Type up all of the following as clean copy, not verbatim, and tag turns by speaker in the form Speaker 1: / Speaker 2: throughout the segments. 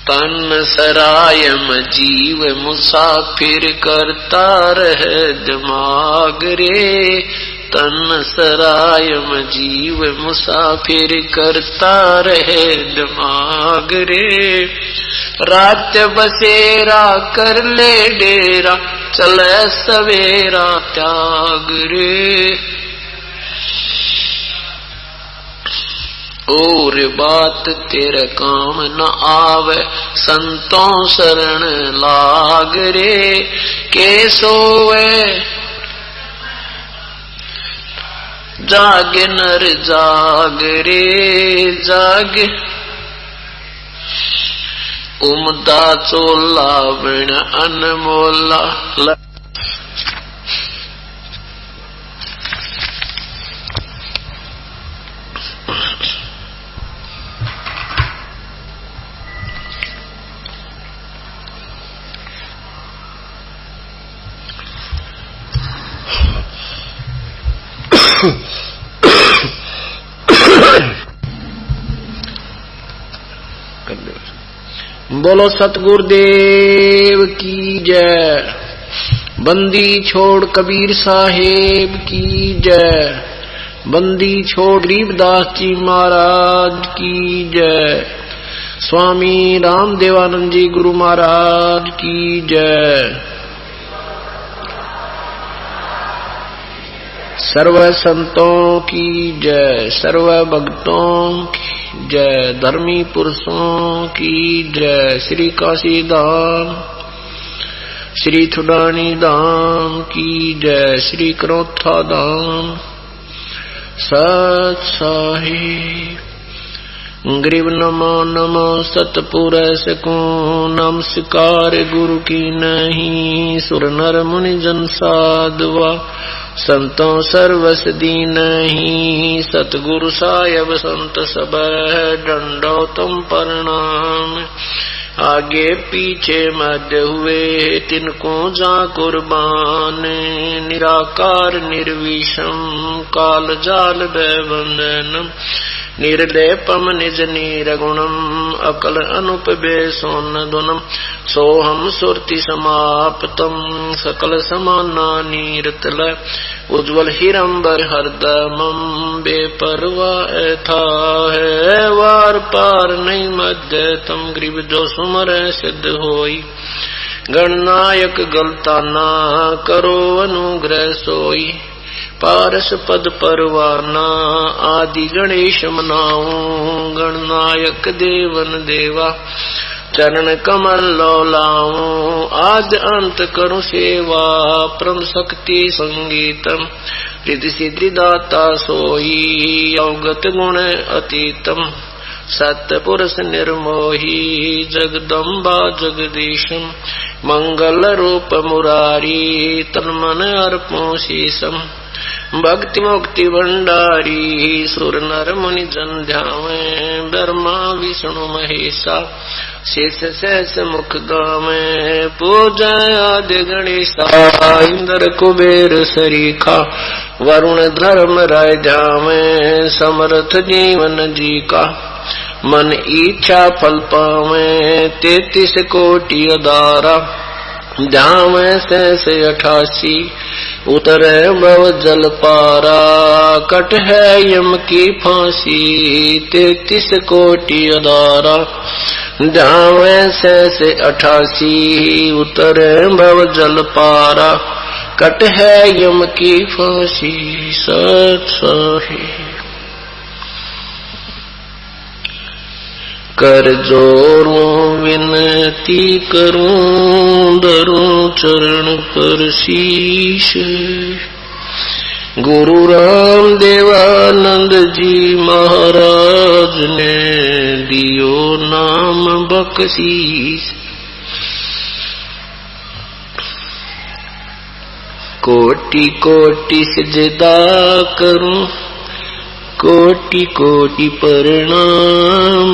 Speaker 1: तन सरायम जीव मुसाफिर करता रहे दिमाग रे। तन सरायम जीव मुसाफिर करता रहे दिमाग रे। रात बसेरा कर ले डेरा चले सवेरा त्याग रे। और बात तेरे काम न आवे संतों शरण लाग रे। के सोवे जागे नर जाग रे जागे। उमदा चोला बिन अनमोला। बोलो सतगुरुदेव की जय। बंदी छोड़ कबीर साहेब की जय। बंदी छोड़ गरीबदास जी महाराज की जय। स्वामी रामदेवानंद जी गुरु महाराज की जय। सर्व संतों की जय। सर्व भक्तों की जय। धर्मी पुरुषों की जय। श्री काशी धाम श्री थुडानी धाम की जय। श्री करोथा धाम सत साहिब। गरीब नमो नमो सतपुरुष को नमस्कार गुरु की नहीं। सुर नर मुनि जन साधुआ संतों सर्वस दीन ही। सतगुरु साहेब संत सब डंडो तुम प्रणाम। आगे पीछे मध्य हुए तिनको जा कुर्बान। निराकार निर्विषम काल जाल बंधनम। निर्लेपम निज नीरगुणम अकल अनुपबे सोन्नधुनम। सोहम सुरति समाप्तम सकल समाना नीरतल। उज्ज्वल हिरंबर हरदमम बेपरवा था है। वार पार नहीं मध्य तम ग्रीब जो सुमर सिद्ध होई। गणनायक गलता ना करो अनुग्रह सोई। पारस पद परवाना आदि गणेश मनाओ। गणनायक देवन देवा चरण कमल लौलाओ। आद अंत करूं सेवा परम शक्ति संगीतम। रिद्धि सिद्धि दाता सोई अवगत गुण अतीतम। सत्य पुरुष निर्मोही जगदम्बा जगदीशम। मंगल रूप मुरारी तन मन अर्पो शीसम। भक्ति मुक्ति भंडारी सुर नर मुनि जन ध्यावे। ब्रह्मा विष्णु महेशा शेष सहस मुख गावे। पूजा आदि गणेशा इंद्र कुबेर सरीखा। वरुण धर्म राय ध्यावे समर्थ जीवन जी का। मन इच्छा फल पावे 33 कोटि अदारा। ध्यावे सहस 88 उतरे भव जल पारा। कट है यम की फांसी 33 कोटि अदारा। ध्यावे सहस 88 उतरे भव जल पारा। कट है यम की फांसी सत साहिब। कर जोरूं विनती करूं धरूं चरण पर शीश। गुरु राम देवानंद जी महाराज ने दियो नाम बख्शीश। कोटि कोटि सिजदा करूं कोटि कोटि प्रणाम।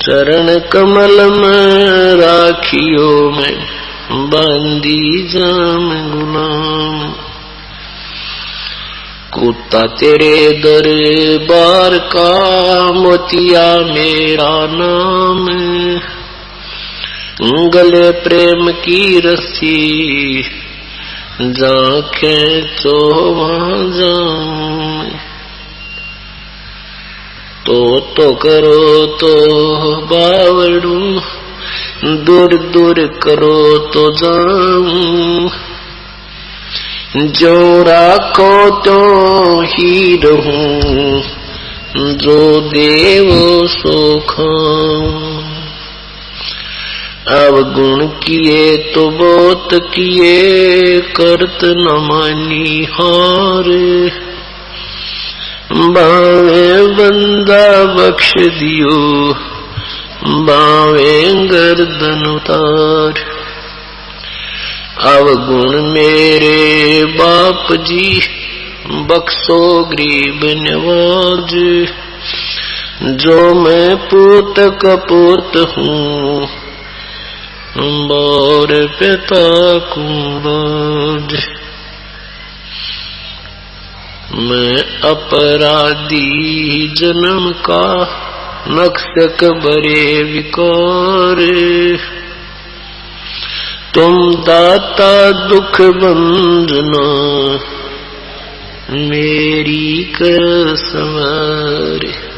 Speaker 1: चरण कमल में राखियो मैं बंदी जाम गुलाम। कूता तेरे दरबार का, मोतिया मेरा नाम, गले प्रेम की रस्सी, जहाँ खेचो वहाँ जाऊं। तो करो तो बावड़ू, दूर दूर करो तो जाऊं। जो राखो तो ही रहूं, जो देवो सो खाऊं। अवगुण किए तो बहुत किए, करत न मानी हार। बावे बंदा बख्श दियो, बावे गर्दन उतार। अवगुण मेरे बाप जी, बख्शो गरीब नवाज। जो मैं पूत कपूत हूँ, और पिता को राज। मैं अपराधी जन्म का, नक्शक बरे विकार। तुम दाता दुख बंधना, मेरी कर संवार।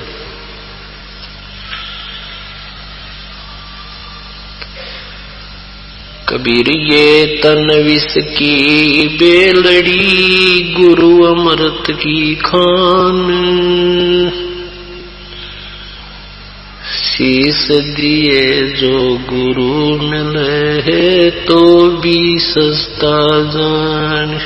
Speaker 1: कबीर ये तन विष की बेलड़ी, गुरु अमृत की खान। शीस दिए जो गुरु मिले, तो भी सस्ता जान।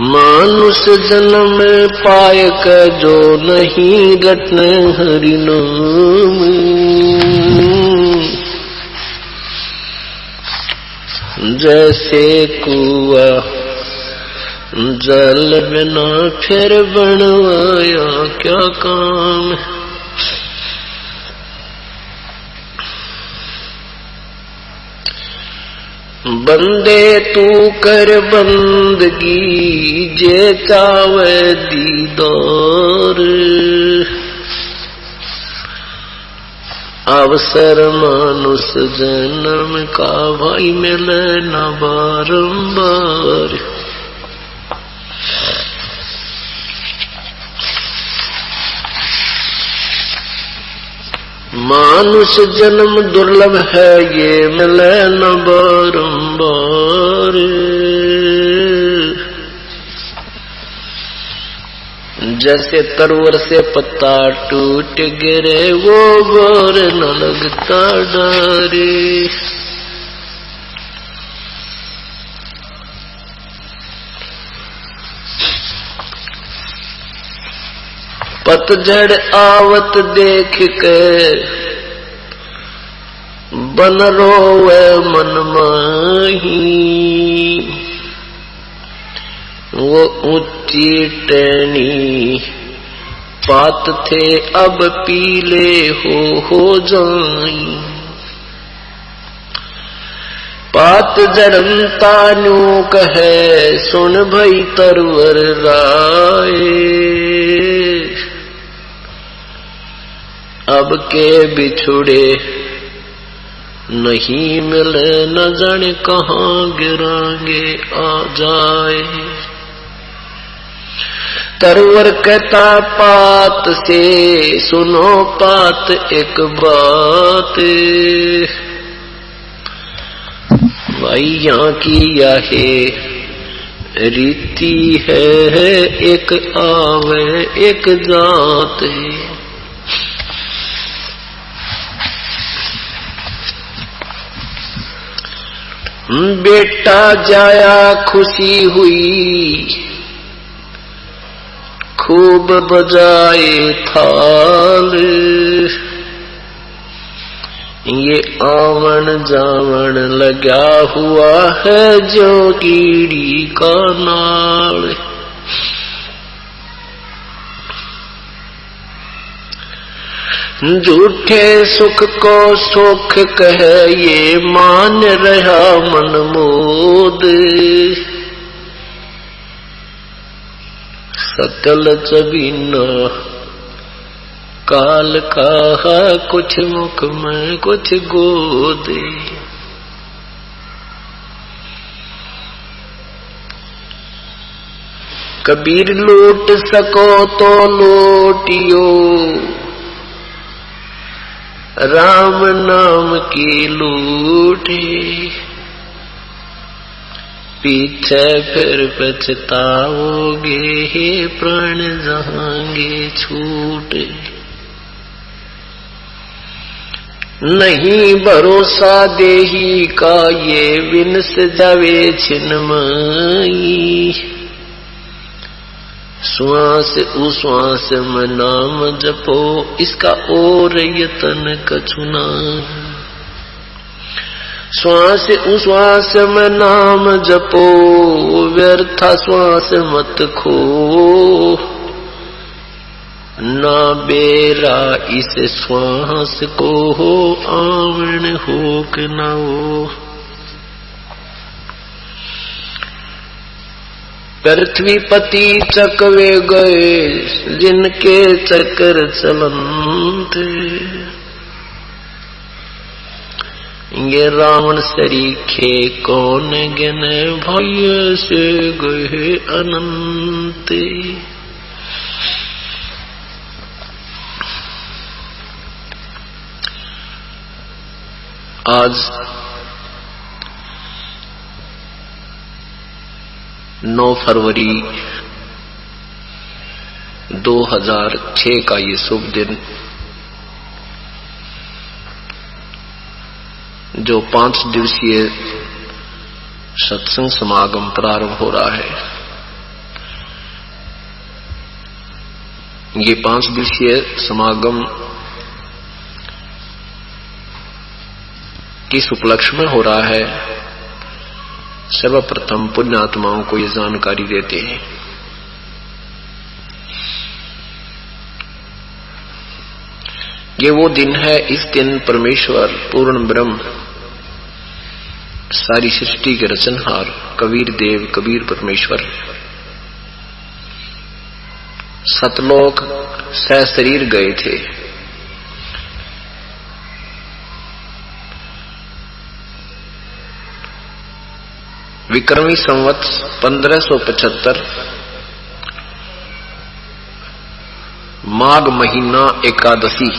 Speaker 1: मानुष जन्म पाय का, जो नहीं रटने हरि नाम। जैसे कुआ जल बिना फिर बनवाया क्या काम। बंदे तू कर बंदगी, जे चावे दीदार। अवसर मानुष जन्म का, भाई मिले न बारंबार। मानुष जन्म दुर्लभ है, ये मिले न बारंबार। जैसे तरवर से पत्ता टूट गिरे, वो बार न लगता डारे। पतझड़ आवत देख के, बन रोवे मन माही। वो ऊंची टहनी पात थे, अब पीले हो जाई। पात जड़ता न्यू कहे, सुन भई तरवर राय। अब के बिछुड़े नहीं मिले, न जाने कहाँ गिरांगे आ जाए। तरवर कहता पात से, सुनो पात एक बात। भाई यहाँ की यह रीति है, एक आवे एक जात है। बेटा जाया खुशी हुई, खूब बजाए थाल। ये आवन जावन लगा हुआ है, जो कीड़ी का नाल। झूठे सुख को सुख कह ये मान रहा मन मोद। सकल जबीना काल कहा कुछ मुख में कुछ गोद। कबीर लूट सको तो लूटियो राम नाम की लूटे। पीछे फिर पछताओगे हे प्राण जहांगे छूटे। नहीं भरोसा देही का ये विनस जावे छिन्मयी। श्वास उश्वास में नाम जपो इसका और यतन कछुना। श्वास उश्वास में नाम जपो व्यर्था श्वास मत खो। ना बेरा इस श्वास को हो आवण हो कि ना हो। पृथ्वी पति चकवे गए जिनके चक्कर चलंत। ये रावण सरीखे कौन गिन भय से गए अनंत। आज 9 फरवरी 2006 का ये शुभ दिन, जो 5 दिवसीय सत्संग समागम प्रारंभ हो रहा है। ये 5 दिवसीय समागम किस उपलक्ष्य में हो रहा है, सर्वप्रथम पुण्यात्माओं को ये जानकारी देते हैं। ये वो दिन है, इस दिन परमेश्वर पूर्ण ब्रह्म सारी सृष्टि के रचनहार कबीर देव कबीर परमेश्वर सतलोक सशरीर गए थे। विक्रमी संवत 1575 माघ महीना एकादशी,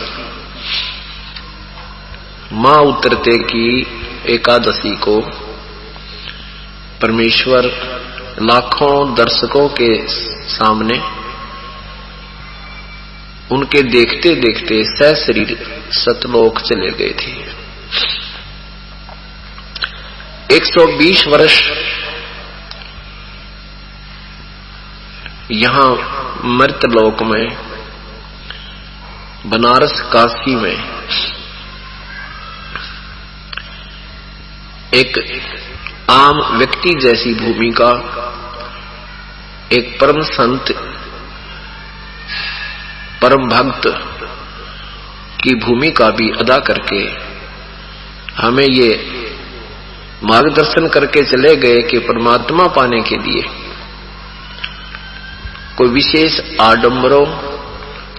Speaker 1: मां उतरते की एकादशी को परमेश्वर लाखों दर्शकों के सामने उनके देखते देखते सशरीर सतलोक चले गए थे। 120 वर्ष यहां मर्तलोक में बनारस काशी में एक आम व्यक्ति जैसी भूमिका एक परम संत परम भक्त की भूमिका भी अदा करके हमें ये मार्गदर्शन करके चले गए कि परमात्मा पाने के लिए कोई विशेष आडंबरों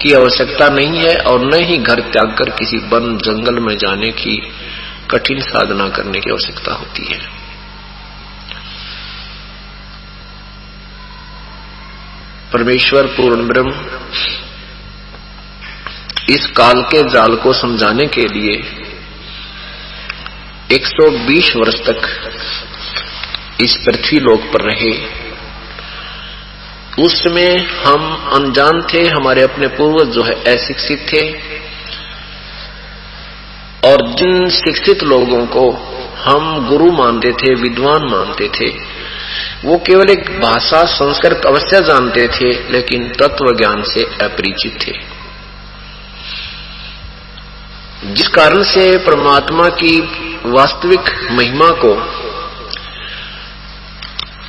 Speaker 1: की आवश्यकता नहीं है और न ही घर त्याग कर किसी वन जंगल में जाने की कठिन साधना करने की आवश्यकता होती है। परमेश्वर पूर्ण ब्रह्म इस काल के जाल को समझाने के लिए 120 वर्ष तक इस पृथ्वी लोक पर रहे। उस समय हम अनजान थे, हमारे अपने पूर्वज जो है अशिक्षित थे और जिन शिक्षित लोगों को हम गुरु मानते थे, विद्वान मानते थे, वो केवल एक भाषा संस्कृत अवश्य जानते थे लेकिन तत्व ज्ञान से अपरिचित थे। जिस कारण से परमात्मा की वास्तविक महिमा को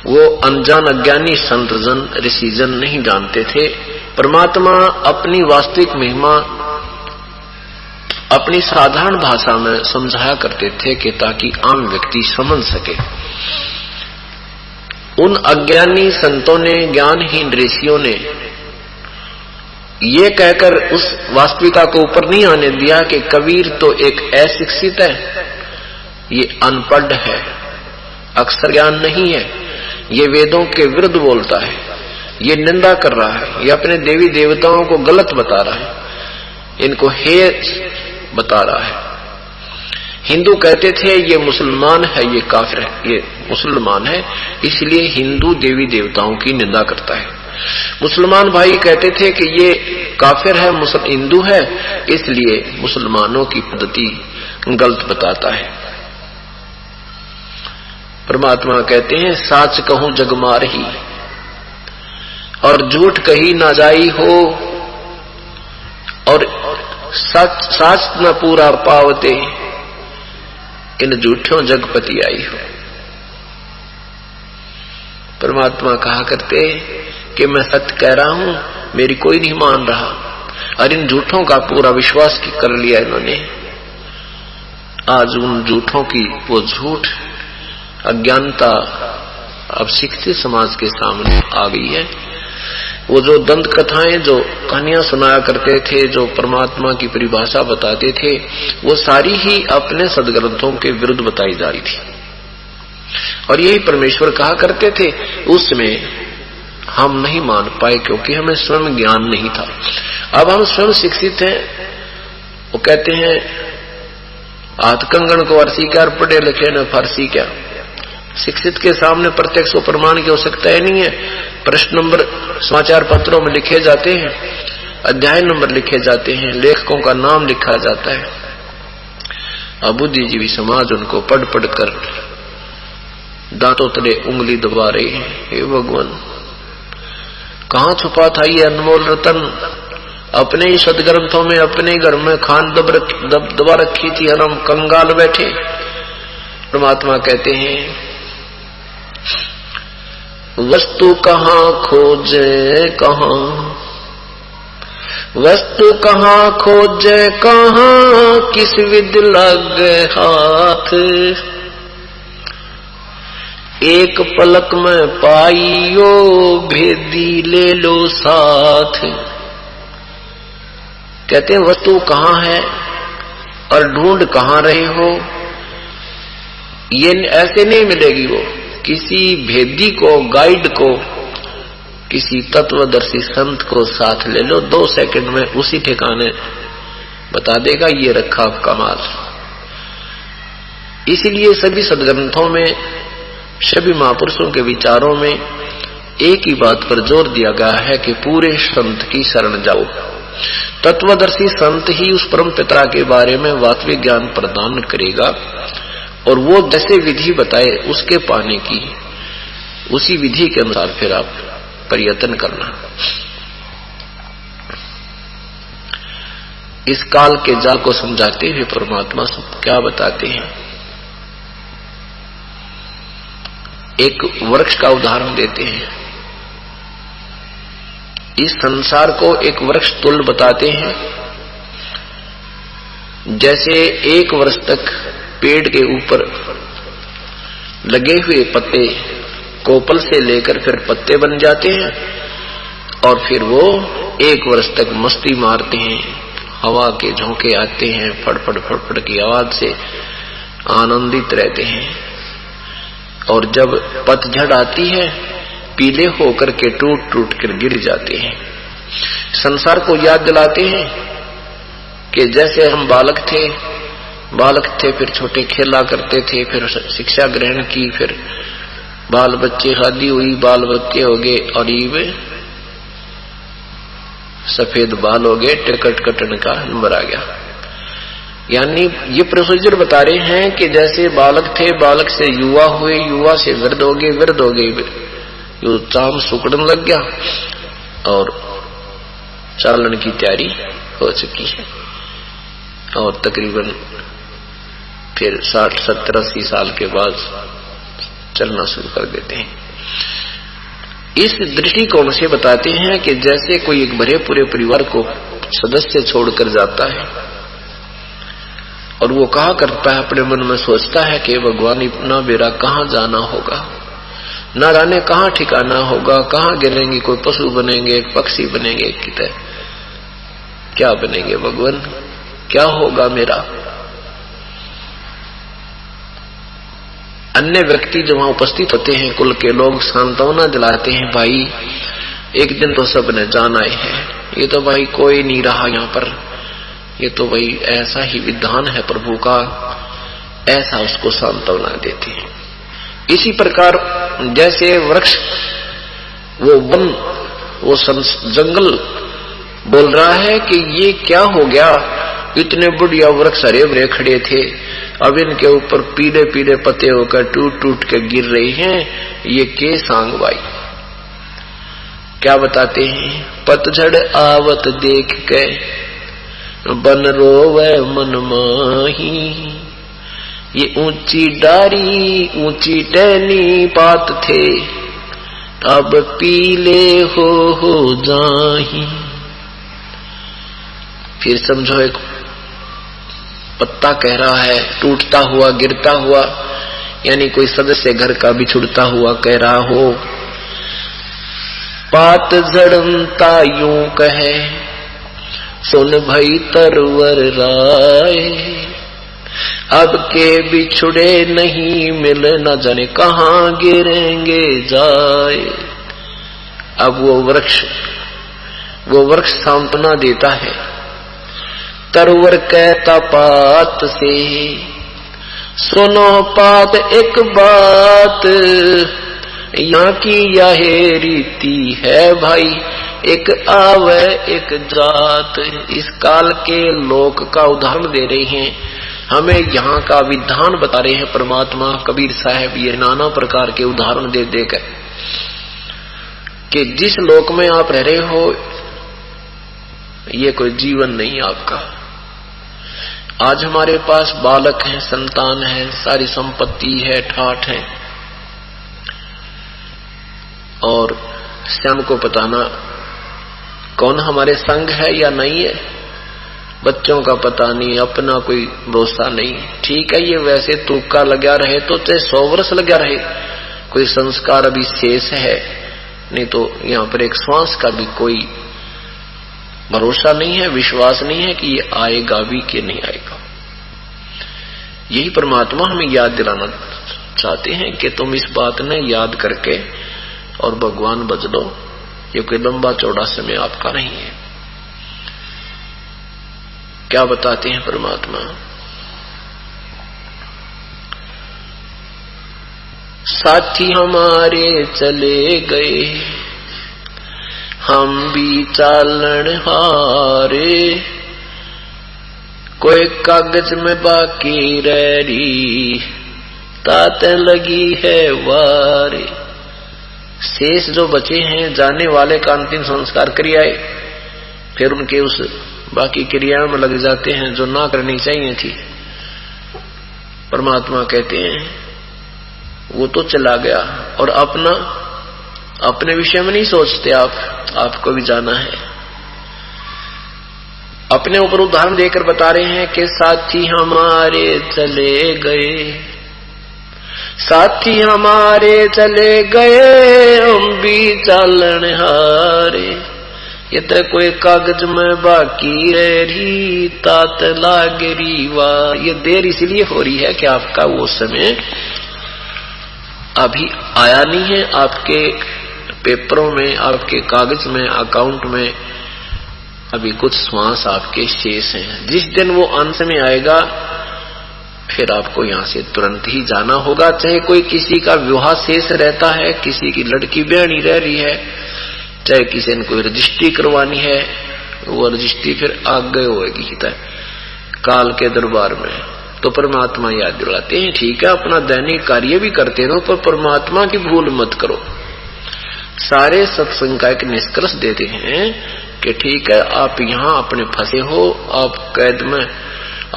Speaker 1: वो अनजान अज्ञानी संतजन ऋषिजन नहीं जानते थे। परमात्मा अपनी वास्तविक महिमा अपनी साधारण भाषा में समझाया करते थे कि ताकि आम व्यक्ति समझ सके। उन अज्ञानी संतों ने, ज्ञानहीन ऋषियों ने ये कहकर उस वास्तविकता को ऊपर नहीं आने दिया कि कबीर तो एक अशिक्षित है, ये अनपढ़ है, अक्षर ज्ञान नहीं है, ये वेदों के विरुद्ध बोलता है, ये निंदा कर रहा है, ये अपने देवी देवताओं को गलत बता रहा है, इनको हे बता रहा है। हिंदू कहते थे ये मुसलमान है, ये काफिर है, ये मुसलमान है, इसलिए हिंदू देवी देवताओं की निंदा करता है। मुसलमान भाई कहते थे कि ये काफिर है, हिंदू है, इसलिए मुसलमानों की पद्धति गलत बताता है। परमात्मा कहते हैं साच कहूं जग मारही और झूठ कही ना जाई हो, और साच न पूरा पावते इन झूठों जगपति आई हो। परमात्मा कहा करते कि मैं सत्य कह रहा हूं, मेरी कोई नहीं मान रहा, और इन झूठों का पूरा विश्वास कर लिया इन्होंने। आज उन झूठों की वो झूठ अज्ञानता अब शिक्षित समाज के सामने आ गई है। वो जो दंत कथाएं, जो कहानियां सुनाया करते थे, जो परमात्मा की परिभाषा बताते थे, वो सारी ही अपने सदग्रंथों के विरुद्ध बताई जा रही थी। और यही परमेश्वर कहा करते थे, उसमें हम नहीं मान पाए क्योंकि हमें स्वयं ज्ञान नहीं था। अब हम स्वयं शिक्षित हैं, वो कहते हैं हाथ कंगन को अरसी क्या, पढ़े लिखे न फारसी क्या। शिक्षित के सामने प्रत्यक्ष प्रमाण की आवश्यकता ही नहीं है। प्रश्न नंबर समाचार पत्रों में लिखे जाते हैं, अध्याय नंबर लिखे जाते हैं, लेखकों का नाम लिखा जाता है। अब बुद्धिजीवी समाज उनको पढ़ पढ़ कर दांतों तले उंगली दबा रही है। हे भगवान, कहां छुपा था ये अनमोल रतन? अपने ही सदग्रंथों में, अपने घर में खान दबा रखी थी और हम कंगाल बैठे। परमात्मा कहते हैं वस्तु कहां खोजे कहां, वस्तु कहां खोजे कहां, किस विद लग हाथ, एक पलक में पाइयो भेदी ले लो साथ। कहते हैं वस्तु कहां है और ढूंढ कहां रहे हो, ये ऐसे नहीं मिलेगी। वो किसी भेदी को, गाइड को, किसी तत्वदर्शी संत को साथ ले लो, 2 सेकंड में उसी ठिकाने बता देगा ये रखा कमाल। इसीलिए सभी सदग्रंथों में, सभी महापुरुषों के विचारों में एक ही बात पर जोर दिया गया है कि पूरे संत की शरण जाओ। तत्वदर्शी संत ही उस परम पिता के बारे में वास्तविक ज्ञान प्रदान करेगा, और वो जैसे विधि बताए उसके पाने की, उसी विधि के अनुसार फिर आप प्रयत्न करना। इस काल के जाल को समझाते हुए परमात्मा सब क्या बताते हैं। एक वृक्ष का उदाहरण देते हैं। इस संसार को एक वृक्ष तुल्य बताते हैं। जैसे 1 वर्ष तक पेड़ के ऊपर लगे हुए पत्ते कोपल से लेकर फिर पत्ते बन जाते हैं, और फिर वो 1 वर्ष तक मस्ती मारते हैं, हवा के झोंके आते हैं, फड़फड़ फड़फड़ की आवाज से आनंदित रहते हैं। और जब पतझड़ आती है, पीले होकर के टूट टूट कर गिर जाते हैं। संसार को याद दिलाते हैं कि जैसे हम बालक थे, फिर छोटे खेला करते थे, फिर शिक्षा ग्रहण की, फिर बाल बच्चे शादी हुई, बाल बच्चे हो गए, और ये सफेद बाल हो गए, टिकट कटने का नंबर आ गया। यानी ये प्रोसीजर बता रहे हैं कि जैसे बालक थे, बालक से युवा हुए, युवा से वृद्ध हो गए, वृद्ध हो गए, यो चाम सुकड़न लग गया, और चालन की तैयारी हो चुकी है, और तकरीबन फिर 60, 70, 80 साल के बाद चलना शुरू कर देते हैं। इस दृष्टिकोण से बताते हैं कि जैसे कोई एक भरे पूरे परिवार को सदस्य छोड़कर जाता है, और वो कहा करता है, अपने मन में सोचता है कि भगवान इतना मेरा कहाँ जाना होगा, न जाने कहाँ ठिकाना होगा, कहाँ गिरेंगे, कोई पशु बनेंगे, पक्षी बनेंगे, कितने क्या बनेंगे भगवान, क्या होगा मेरा। अन्य व्यक्ति जो वहां उपस्थित होते हैं, कुल के लोग सांत्वना दिलाते हैं, भाई एक दिन तो सब ने जाना है, ये तो भाई कोई नहीं रहा यहाँ पर, ये तो भाई ऐसा ही विधान है प्रभु का, ऐसा उसको सांत्वना देते हैं। इसी प्रकार जैसे वृक्ष, वो वन, वो जंगल बोल रहा है कि ये क्या हो गया, इतने बढ़िया वृक्ष हरे भरे खड़े थे, अब इनके ऊपर पीले पीले पत्ते होकर टूट टूट के गिर रहे हैं, ये के सांग भाई। क्या बताते हैं, पतझड़ आवत देख के बन रोवे मन माही, ये ऊंची डारी ऊंची टहनी पात थे, अब पीले हो जाही। फिर समझो एक पत्ता कह रहा है, टूटता हुआ गिरता हुआ, यानी कोई सदस्य घर का बिछुड़ता हुआ कह रहा हो, पात झड़ता यूं कहे सुन भई तरवर राय, अब के बिछुड़े नहीं मिल न जाने कहाँ गिरेंगे जाए। अब वो वृक्ष सांत्वना देता है, तरवर कहता पात से, सुनो पात एक बात, यहाँ की यह रीति है भाई, एक आवे एक जात। इस काल के लोक का उदाहरण दे रहे हैं, हमें यहाँ का विधान बता रहे हैं परमात्मा कबीर साहब, ये नाना प्रकार के उदाहरण दे देकर कि जिस लोक में आप रह रहे हो, ये कोई जीवन नहीं आपका। आज हमारे पास बालक हैं, संतान है, सारी संपत्ति है, ठाठ है, और श्याम को पता ना कौन हमारे संग है या नहीं है, बच्चों का पता नहीं, अपना कोई भरोसा नहीं। ठीक है, ये वैसे तुक्का लगा रहे तो चाहे 100 वर्ष लगा रहे, कोई संस्कार अभी शेष है, नहीं तो यहाँ पर एक श्वास का भी कोई भरोसा नहीं है, विश्वास नहीं है कि ये आएगा भी कि नहीं आएगा। यही परमात्मा हमें याद दिलाना चाहते हैं कि तुम इस बात ने याद करके और भगवान बच लो, ये कोई लंबा चौड़ा समय आपका नहीं है। क्या बताते हैं परमात्मा, साथी हमारे चले गए, हम भी चालन हारे, कोई कागज में बाकी रही, तात लगी है वारे। शेष जो बचे हैं, जाने वाले का अंतिम संस्कार क्रियाए, फिर उनके उस बाकी क्रियाओं में लग जाते हैं जो ना करनी चाहिए थी। परमात्मा कहते हैं वो तो चला गया, और अपने विषय में नहीं सोचते आपको भी जाना है। अपने ऊपर उदाहरण देकर बता रहे हैं कि साथी हमारे चले गए, साथी हमारे चले गए, हम भी चालन हारे, ये तो कोई कागज में बाकी रही, तात लागरी वाह। ये देर इसलिए हो रही है कि आपका वो समय अभी आया नहीं है, आपके पेपरों में, आपके कागज में, अकाउंट में अभी कुछ श्वास आपके शेष हैं। जिस दिन वो अंत में आएगा, फिर आपको यहाँ से तुरंत ही जाना होगा। चाहे कोई किसी का विवाह शेष रहता है, किसी की लड़की ब्याहनी रह रही है, चाहे किसी ने कोई रजिस्ट्री करवानी है, वो रजिस्ट्री फिर आगे होगी काल के दरबार में। तो परमात्मा याद दिलाते हैं, ठीक है अपना दैनिक कार्य भी करते रहो, पर परमात्मा की भूल मत करो। सारे सत्संग का एक निष्कर्ष देते हैं कि ठीक है आप यहाँ अपने फंसे हो, आप कैद में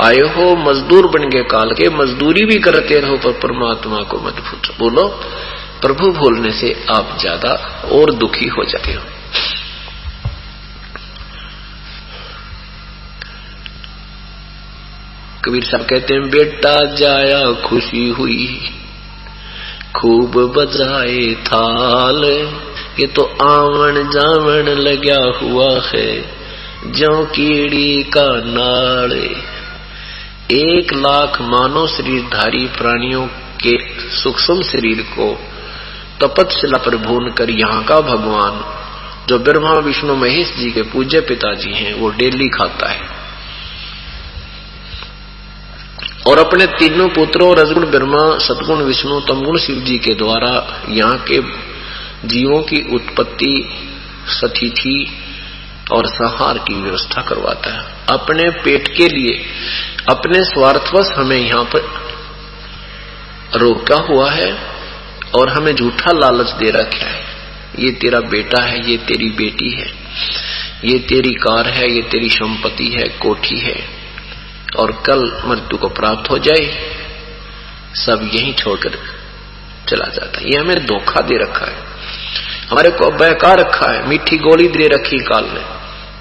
Speaker 1: आए हो, मजदूर बन गए काल के, मजदूरी भी करते रहो, पर परमात्मा को मत भूलो। प्रभु भूलने से आप ज्यादा और दुखी हो जाते हो। कबीर साहब कहते हैं, बेटा जाया खुशी हुई, खूब बजाए थाल, ये तो आवन जावन लगा हुआ है, ज्यों कीड़ी का नाल। 1,00,000 मानव शरीरधारी प्राणियों के सूक्ष्म शरीर को तपस्या पर भून कर यहाँ का भगवान, जो ब्रह्मा विष्णु महेश जी के पूज्य पिताजी हैं, वो डेली खाता है। और अपने तीनों पुत्रों रजगुण ब्रह्मा, सतगुण विष्णु, तमगुण शिव जी के द्वारा यहाँ के जीवों की उत्पत्ति, स्थिति और संहार की व्यवस्था करवाता है। अपने पेट के लिए, अपने स्वार्थवश हमें यहाँ पर रोका हुआ है और हमें झूठा लालच दे रखा है। ये तेरा बेटा है, ये तेरी बेटी है, ये तेरी कार है, ये तेरी संपत्ति है, कोठी है, और कल मृत्यु को प्राप्त हो जाए, सब यहीं छोड़कर चला जाता है। ये हमें धोखा दे रखा है, हमारे को बहका रखा है, मीठी गोली दे रखी काल ने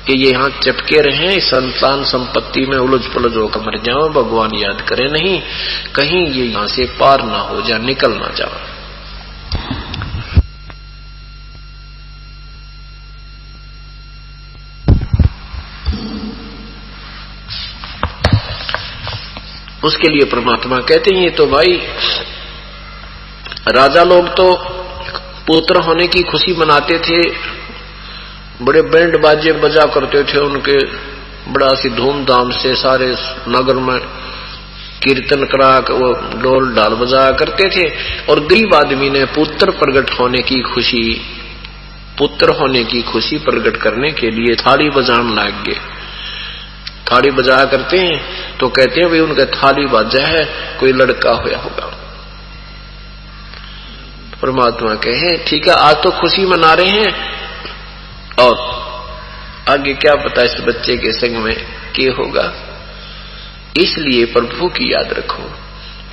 Speaker 1: कि ये यहाँ चपके रहे, संतान संपत्ति में उलझ पुलझ होकर मर जाओ, भगवान याद करे नहीं, कहीं ये यहाँ से पार ना हो जा, निकल ना जाओ। उसके लिए परमात्मा कहते हैं, ये तो भाई राजा लोग तो पुत्र होने की खुशी मनाते थे, बड़े बैंड बाजे बजा करते थे, उनके बड़ा सी धूमधाम से सारे नगर में कीर्तन करा वो ढोल ढाल बजाया करते थे। और गरीब आदमी ने पुत्र प्रकट होने की खुशी, पुत्र होने की खुशी प्रकट करने के लिए थाली बजाने लग गए। थाली बजाया करते हैं तो कहते हैं भाई उनका थाली बाजा है, कोई लड़का होया होगा। परमात्मा कहे ठीक है, आज तो खुशी मना रहे हैं, और आगे क्या पता इस बच्चे के संग में क्या होगा। इसलिए प्रभु की याद रखो,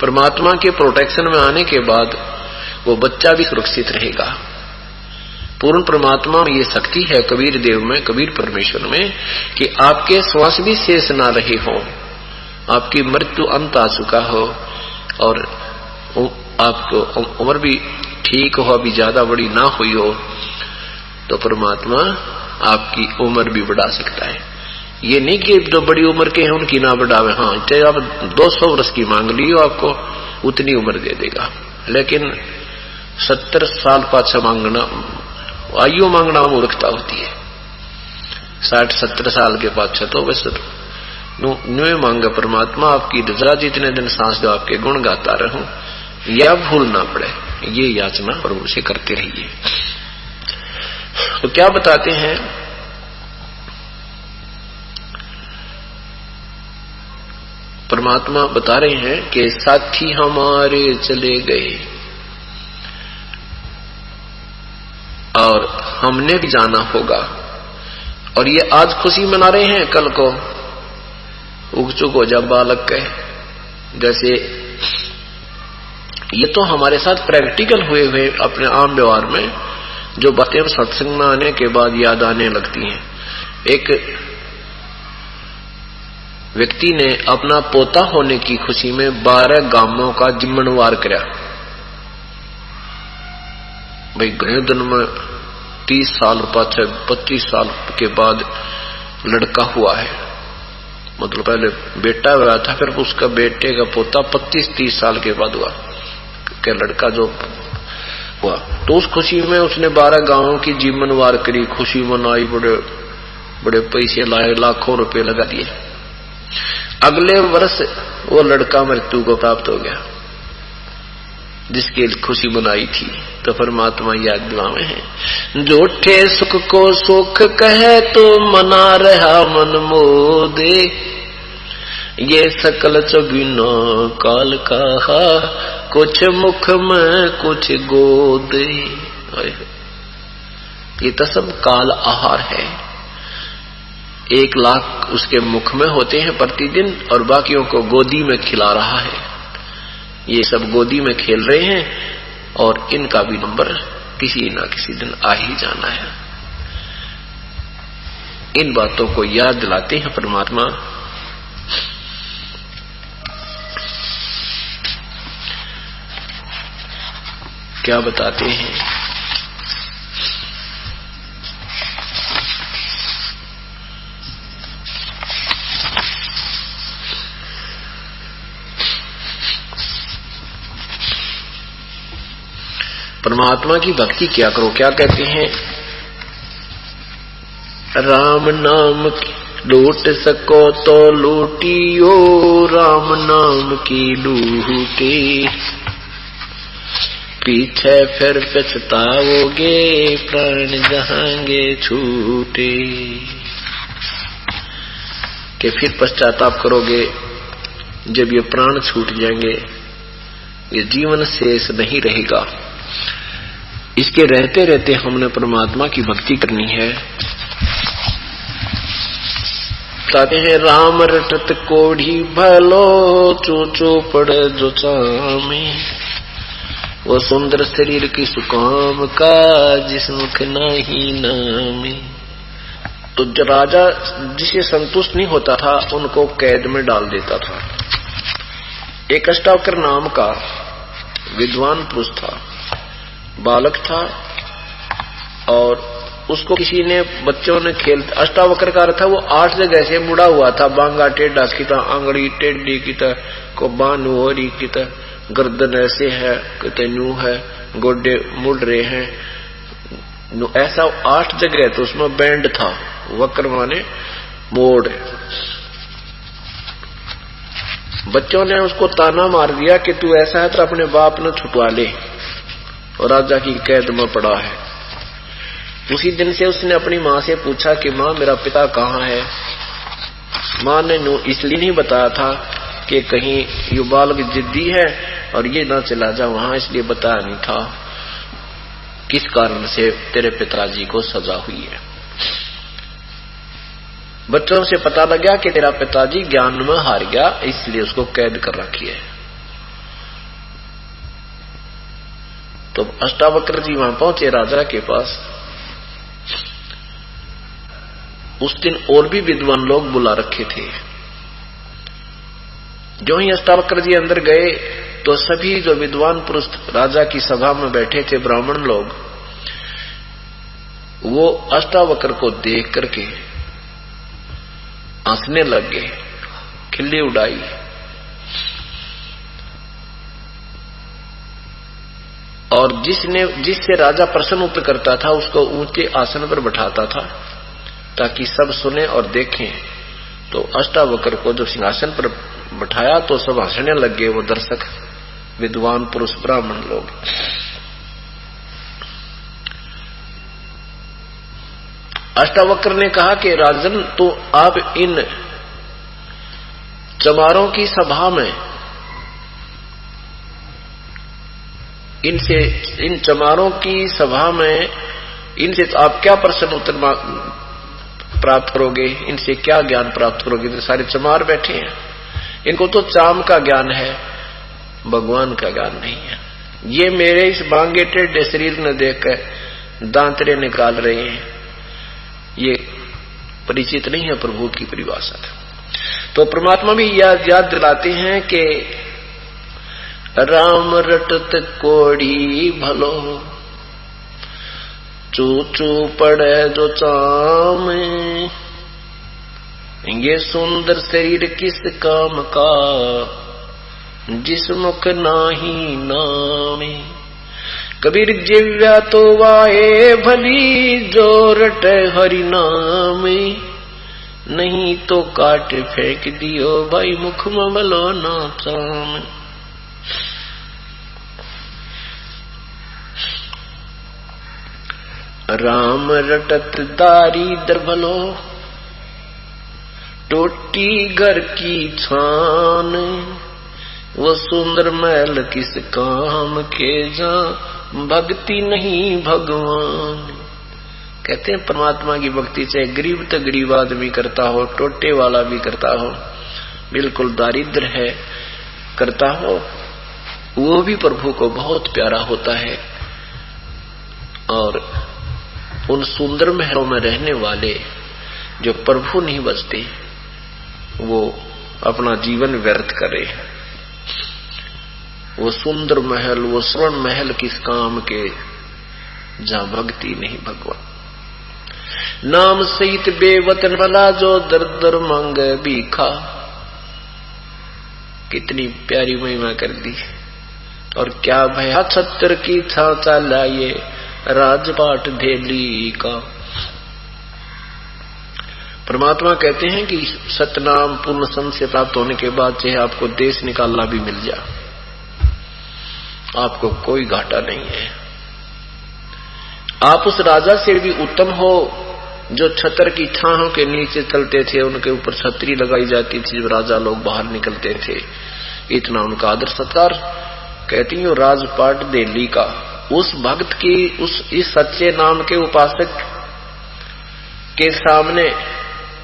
Speaker 1: परमात्मा के प्रोटेक्शन में आने के बाद वो बच्चा भी सुरक्षित रहेगा। पूर्ण परमात्मा में ये शक्ति है, कबीर देव में, कबीर परमेश्वर में, कि आपके श्वास भी शेष ना रहे हो, आपकी मृत्यु अंत आ चुका हो, और आपको उम्र भी ठीक हो, अभी ज्यादा बड़ी ना हुई हो, तो परमात्मा आपकी उम्र भी बढ़ा सकता है। ये नहीं कि जो बड़ी उम्र के हैं उनकी ना बढ़ावे, हाँ चाहे आप 200 वर्ष की मांग लियो आपको उतनी उम्र दे देगा, लेकिन 70 साल पाछा मांगना, आयु मांगना मूर्खता होती है। 60-70 साल के पाछा तो बस न्यू मांगा परमात्मा आपकी रजा, जितने दिन सांस दो आपके गुण गाता रहूं, या भूल ना पड़े, ये याचना प्रभु से करते रहिए। तो क्या बताते हैं, परमात्मा बता रहे हैं कि साथी हमारे चले गए और हमने भी जाना होगा, और ये आज खुशी मना रहे हैं, कल को उग चुक हो जा बालक कहे। जैसे ये तो हमारे साथ प्रैक्टिकल हुए हुए अपने आम व्यवहार में जो बातें सत्संग में आने के बाद याद आने लगती हैं। एक व्यक्ति ने अपना पोता होने की खुशी में 12 गांवों का जिम्मनवार किया। भाई घने दिन में 30 साल पाछे 25 साल के बाद लड़का हुआ है, मतलब पहले बेटा हुआ था, फिर उसका बेटे का पोता 25-30 साल के बाद हुआ कि लड़का जो हुआ। तो उस खुशी में उसने 12 गांवों की जीवनवार करी, खुशी मनाई, बड़े बड़े पैसे लाए, लाखों रुपए लगा दिए। अगले वर्ष वो लड़का मृत्यु को प्राप्त हो गया जिसकी खुशी मनाई थी। तो परमात्मा याद दिलावे हैं, झूठे सुख को सुख कहे तो मना रहा मन मोदे, ये सकल चबिना काल कहा, कुछ मुख में कुछ गोदे। ये तो सब काल आहार है। 1 लाख उसके मुख में होते हैं प्रतिदिन, और बाकियों को गोदी में खिला रहा है। ये सब गोदी में खेल रहे हैं, और इनका भी नंबर किसी ना किसी दिन आ ही जाना है। इन बातों को याद दिलाते हैं परमात्मा। क्या बताते हैं। परमात्मा की भक्ति क्या करो, क्या कहते हैं। राम नाम लूट सको तो लूटियो, राम नाम की लूटे, पीछे फिर पछताओगे, प्राण जहांगे छूटे। कि फिर पश्चाताप करोगे जब ये प्राण छूट जाएंगे, ये जीवन शेष नहीं रहेगा। इसके रहते रहते हमने परमात्मा की भक्ति करनी है। बताते हैं राम रटत कोढ़ी भलो, चूचू पड़े जो चामे, वो सुंदर शरीर की सुकाम का, जिस मुख नहीं नामे। तो जो राजा जिसे संतुष्ट नहीं होता था उनको कैद में डाल देता था। एक अष्टावक्र नाम का विद्वान पुरुष था, बालक था, और उसको किसी ने बच्चों ने खेल, अष्टावक्र का अर्थ था वो 8 जगह से मुड़ा हुआ था। बांगा टेढ़ा किता, आंगड़ी टेढ़ी किता, को बानू हो रही किता, गर्दन ऐसे है किते न्यू है, गोडे मुड़ रहे हैं, ऐसा 8 जगह। तो उसमें बैंड था, वक्र माने मोड़। बच्चों ने उसको ताना मार दिया कि तू ऐसा है तो अपने बाप ने छुटवा ले, और राजा की कैद में पड़ा है। उसी दिन से उसने अपनी माँ से पूछा कि माँ मेरा पिता कहाँ है। माँ ने इसलिए नहीं बताया था कि कहीं ये बालक जिद्दी है और ये ना चला जा वहां, इसलिए बताया नहीं था किस कारण से तेरे पिताजी को सजा हुई है। बच्चों से पता लगा कि तेरा पिताजी ज्ञान में हार गया, इसलिए उसको कैद कर रखी है। तो अष्टावक्र जी वहां पहुंचे राजा के पास। उस दिन और भी विद्वान लोग बुला रखे थे। जो ही अष्टावक्र जी अंदर गए तो सभी जो विद्वान पुरुष राजा की सभा में बैठे थे, ब्राह्मण लोग, वो अष्टावक्र को देख करके हंसने लग गए, खिल्ली उड़ाई। और जिससे राजा प्रसन्न उत्तर करता था उसको ऊंचे आसन पर बैठाता था ताकि सब सुने और देखें। तो अष्टावक्र को जब सिंहासन पर बैठाया तो सब हंसने लग गए, वो दर्शक विद्वान पुरुष ब्राह्मण लोग। अष्टावक्र ने कहा कि राजन, तो आप इन चमारों की सभा में इन चमारों की सभा में इनसे आप क्या प्रश्न उत्तर प्राप्त करोगे, इनसे क्या ज्ञान प्राप्त करोगे। तो सारे चमार बैठे हैं, इनको तो चाम का ज्ञान है, भगवान का ज्ञान नहीं है। ये मेरे इस बांगे टेढ़े शरीर ने देखकर दांतरे निकाल रहे हैं, ये परिचित नहीं है प्रभु की परिभाषा। तो परमात्मा भी याद दिलाते हैं कि राम रटत कोड़ी भलो, चूचू पड़े जो चाम, ये सुंदर शरीर किस काम का, जिस मुख नाही नामे। कबीर जिव्या तो वाए भली, जो रटे हरि नाम, नहीं तो काट फेंक दियो भाई मुख में भलो ना चाम। राम रटत दारिद्र भलो, टोटी घर की छान, वो सुंदर महल किस काम के, जा भक्ति नहीं भगवान। कहते हैं परमात्मा की भक्ति चाहे गरीब तो गरीब आदमी करता हो, टोटे वाला भी करता हो, बिल्कुल दारिद्र है करता हो, वो भी प्रभु को बहुत प्यारा होता है। और उन सुंदर महलों में रहने वाले जो प्रभु नहीं बचते, वो अपना जीवन व्यर्थ करे। वो सुंदर महल, वो स्वर्ण महल किस काम के जहां भक्ति नहीं भगवान। नाम सहित बेवतन भला जो दर दर मांगे भीखा। कितनी प्यारी महिमा कर दी। और क्या भया छत्र की छाचा लाए राजपाट धेली का। परमात्मा कहते हैं कि सतनाम पूर्ण संत से प्राप्त होने के बाद चाहे आपको देश निकालना भी मिल जाए, आपको कोई घाटा नहीं है। आप उस राजा से भी उत्तम हो जो छतर की छाहों के नीचे चलते थे, उनके ऊपर छतरी लगाई जाती थी जब राजा लोग बाहर निकलते थे, इतना उनका आदर सत्कार। कहती हूँ राजपाट दिल्ली का उस भक्त की, इस सच्चे नाम के उपासक के सामने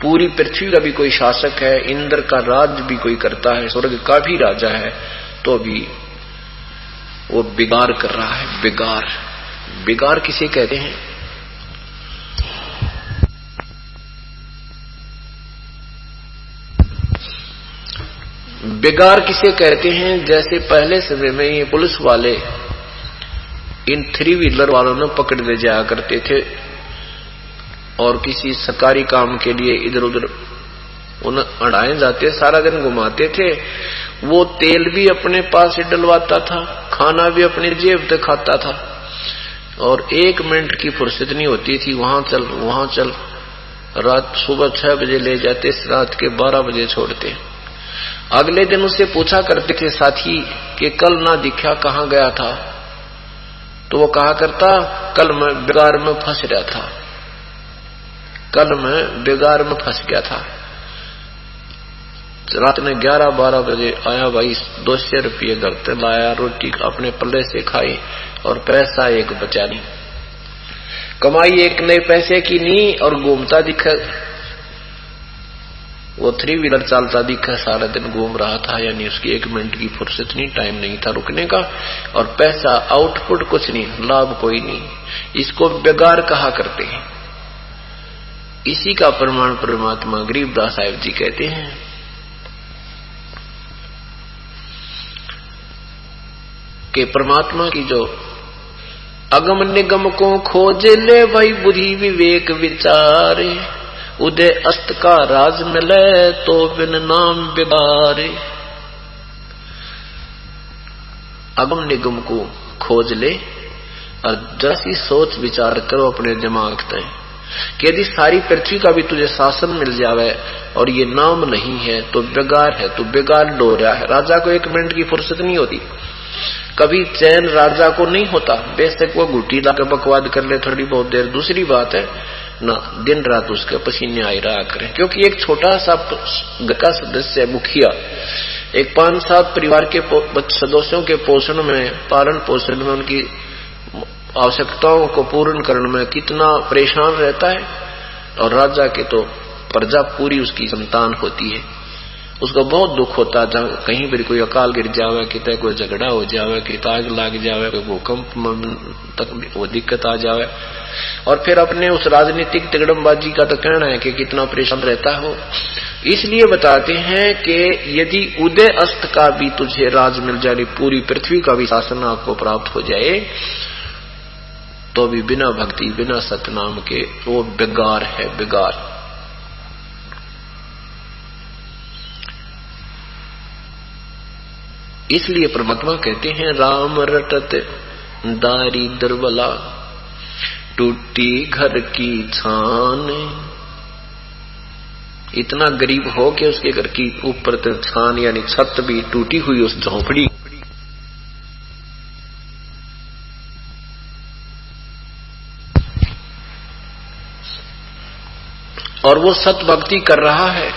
Speaker 1: पूरी पृथ्वी का भी कोई शासक है, इंद्र का राज भी कोई करता है, स्वर्ग का भी राजा है, तो भी वो बिगाड़ कर रहा है। बिगाड़, बिगाड़ किसे कहते हैं? बिगाड़ किसे कहते हैं? जैसे पहले समय में ये पुलिस वाले इन 3 व्हीलर वालों ने पकड़ ले जाया करते थे और किसी सरकारी काम के लिए इधर उधर उन्हें अड़ाए जाते, सारा दिन घुमाते थे। वो तेल भी अपने पास ही डलवाता था, खाना भी अपनी जेब से खाता था, और 1 मिनट की फुर्सत नहीं होती थी। वहां चल वहां चल, रात सुबह 6 बजे ले जाते, रात के 12 बजे छोड़ते। अगले दिन उससे पूछा करते थे साथी कि कल ना दिखा, कहाँ गया था? तो वो कहा करता, कल मैं बिगाड़ में फंस रहा था, कल मैं बिगाड़ में फंस गया था। रात में 11-12 बजे आया भाई, 200 रुपये घर से लाया, रोटी अपने पल्ले से खाई और पैसा एक बचा नहीं। कमाई एक नए पैसे की नहीं, और घूमता दिखा, वो 3 व्हीलर चलता दिखा, सारा दिन घूम रहा था, यानी उसकी 1 मिनट की फुर्सत नहीं, टाइम नहीं था रुकने का, और पैसा आउटपुट कुछ नहीं, लाभ कोई नहीं। इसको बेगार कहा करते हैं। इसी का प्रमाण परमात्मा गरीबदास साहिब जी कहते हैं कि परमात्मा की जो अगम निगम को खोज ले भाई बुद्धि विवेक विचारे, उदय अस्त का राज मिले तो बिन नाम बिगारे। अगम निगम को खोज ले और जैसी सोच विचार करो अपने दिमाग तय कि यदि सारी पृथ्वी का भी तुझे शासन मिल जावे और ये नाम नहीं है तो बेगार है, तो बेगार डो रहा है। राजा को 1 मिनट की फुर्सत नहीं होती, कभी चैन राजा को नहीं होता, बेशक वो घुटी लाकर बकवाद कर ले थोड़ी बहुत देर, दूसरी बात है ना, दिन रात उसके पसीने आए रहा करे। क्योंकि एक छोटा सा घर का सदस्य मुखिया एक 5-7 परिवार के सदस्यों के पोषण में, पालन पोषण में, उनकी आवश्यकताओं को पूर्ण करने में कितना परेशान रहता है, और राजा के तो प्रजा पूरी उसकी संतान होती है, उसको बहुत दुख होता है। जहाँ कहीं भी कोई अकाल गिर जावे, कितने कोई झगड़ा हो जावे, कि आग लग जावे, कोई भूकंप तक वो दिक्कत आ जावे, और फिर अपने उस राजनीतिक तिगड़मबाजी का तो कहना है कि कितना परेशान रहता हो। इसलिए बताते हैं कि यदि उदय अस्त का भी तुझे राज मिल जाए, पूरी पृथ्वी का भी शासन आपको प्राप्त हो जाए, तो भी बिना भक्ति बिना सतनाम के वो बेगार है, बेगार। इसलिए परमात्मा कहते हैं राम रटत दारिद्र बला, टूटी घर की छान। इतना गरीब हो कि उसके घर की ऊपर तक छान यानी छत भी टूटी हुई, उस झोंपड़ी और वो सत भक्ति कर रहा है,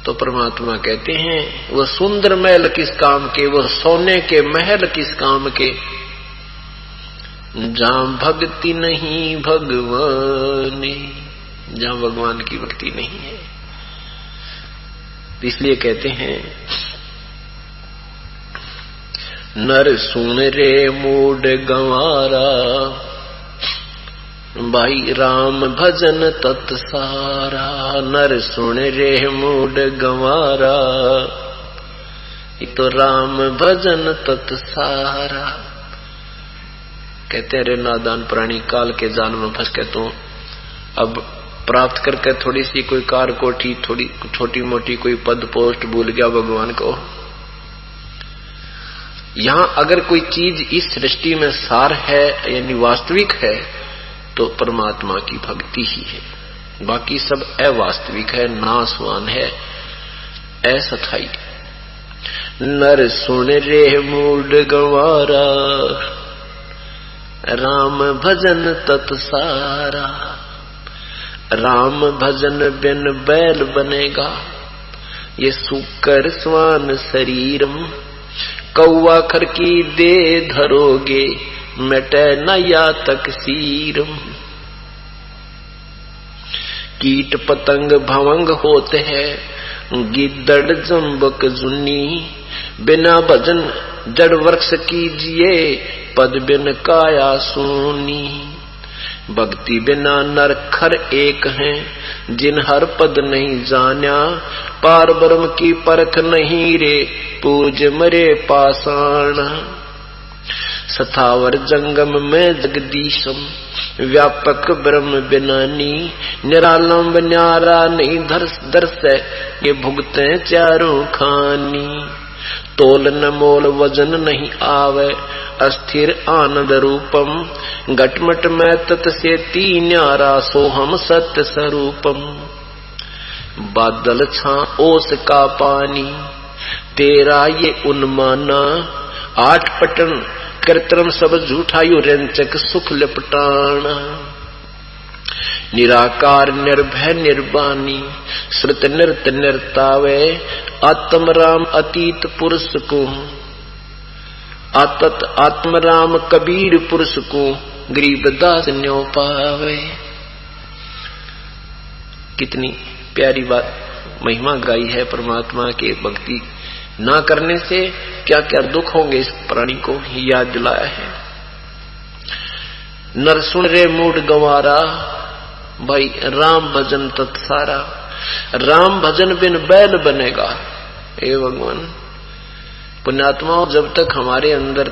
Speaker 1: तो परमात्मा कहते हैं वो सुंदर महल किस काम के, वो सोने के महल किस काम के, जहां भक्ति नहीं भगवान, जहां भगवान की भक्ति नहीं है। इसलिए कहते हैं नर सुन रे मूड गंवारा, भाई राम भजन तत्सारा। नर सुन रे मूड गंवारा, एक तो राम भजन तत्सारा। कहते हैं रे नादान प्राणी, काल के जाल में फंस के तो अब प्राप्त करके थोड़ी सी कोई कार कोठी, थोड़ी छोटी मोटी कोई पद पोस्ट भूल गया भगवान को। यहां अगर कोई चीज इस सृष्टि में सार है यानी वास्तविक है तो परमात्मा की भक्ति ही है, बाकी सब अवास्तविक है, नाशवान है, असथाई। नर सुन रे मूड गंवारा, राम भजन तत्सारा। राम भजन बिन बैल बनेगा, ये सुकर स्वान शरीरम। कौआ खर की दे धरोगे, मिटे न या तक सीरम। कीट पतंग भवंग होते हैं, गिद्दड़ जम्बक जुन्नी। बिना भजन जड़ वृक्ष कीजिए, पद बिन काया सूनी। भक्ति बिना नर खर एक हैं, जिन हर पद नहीं जान्या। पार ब्रह्म की परख नहीं रे, पूज मरे पाषाण। सथावर जंगम में जगदीशम, व्यापक ब्रह्म बिनानी। निरालंब न्यारा नहीं दर्श, ये भुगते चारों खानी। तोल न मोल वजन नहीं आवे, अस्थिर आनंद रूपम। घटमट में तत् से न्यारा, सोहम सत्य स्वरूपम। बादल छा ओस का पानी, तेरा ये उन्माना। आठ पटन कृत्रिम सब झूठायु, रंचक सुख लिपटाना। निराकार निर्भय निर्वाणी, श्रुत नृत निर्तावे। आत्म राम अतीत पुरुष को, आत्म राम कबीर पुरुष को। गरीबदास न्यो पावे। कितनी प्यारी बात महिमा गाई है परमात्मा के। भक्ति ना करने से क्या क्या दुख होंगे इस प्राणी को याद दिलाया है। नर सुन रे मूड गंवारा, भाई राम भजन तत्सारा। राम भजन बिन बैल बनेगा। हे भगवान, पुण्यात्माओं, जब तक हमारे अंदर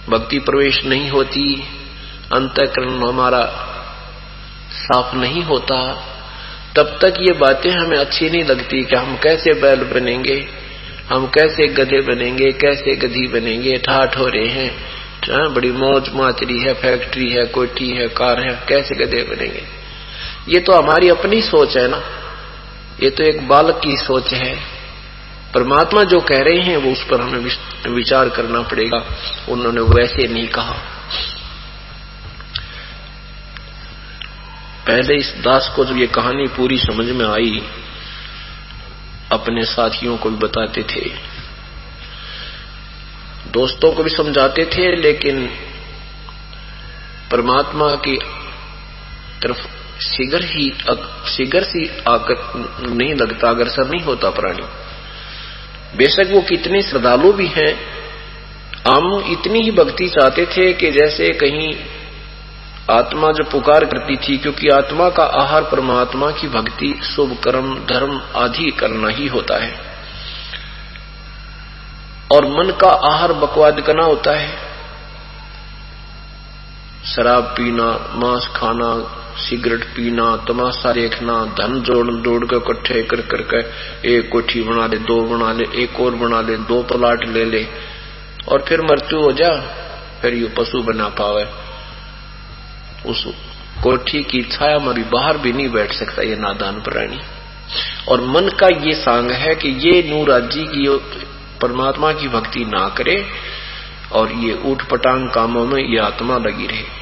Speaker 1: भक्ति प्रवेश नहीं होती, अंतःकरण हमारा साफ नहीं होता, तब तक ये बातें हमें अच्छी नहीं लगती कि हम कैसे बैल बनेंगे, हम कैसे गधे बनेंगे, कैसे गधी बनेंगे। ठाठ हो रहे हैं, बड़ी मौज माचरी है, फैक्ट्री है, कोठी है, कार है, कैसे गधे बनेंगे। ये तो हमारी अपनी सोच है ना, ये तो एक बालक की सोच है। परमात्मा जो कह रहे हैं वो उस पर हमें विचार करना पड़ेगा। उन्होंने वैसे नहीं कहा। पहले इस दास को जब ये कहानी पूरी समझ में आई, अपने साथियों को भी बताते थे, दोस्तों को भी समझाते थे, लेकिन परमात्मा की तरफ शीघ्र सी आकर नहीं लगता, अग्रसर नहीं होता प्राणी। बेशक वो कितने श्रद्धालु भी हैं, हम इतनी ही भक्ति चाहते थे कि जैसे कहीं आत्मा जो पुकार करती थी, क्योंकि आत्मा का आहार परमात्मा की भक्ति, शुभ कर्म, धर्म आदि करना ही होता है, और मन का आहार बकवाद करना होता है। शराब पीना, मांस खाना, सिगरेट पीना, तमाशा देखना, धन जोड़ के इकट्ठे कर करके एक कोठी बना ले, दो बना ले, एक और बना ले, दो प्लाट ले ले, और फिर मृत्यु हो जा, फिर ये पशु बना पावे। उस कोठी की छाया में भी बाहर भी नहीं बैठ सकता ये नादान प्राणी। और मन का ये सांग है कि ये नूराजी की परमात्मा की भक्ति ना करे और ये ऊट पटांग कामों में ये आत्मा लगी रहे।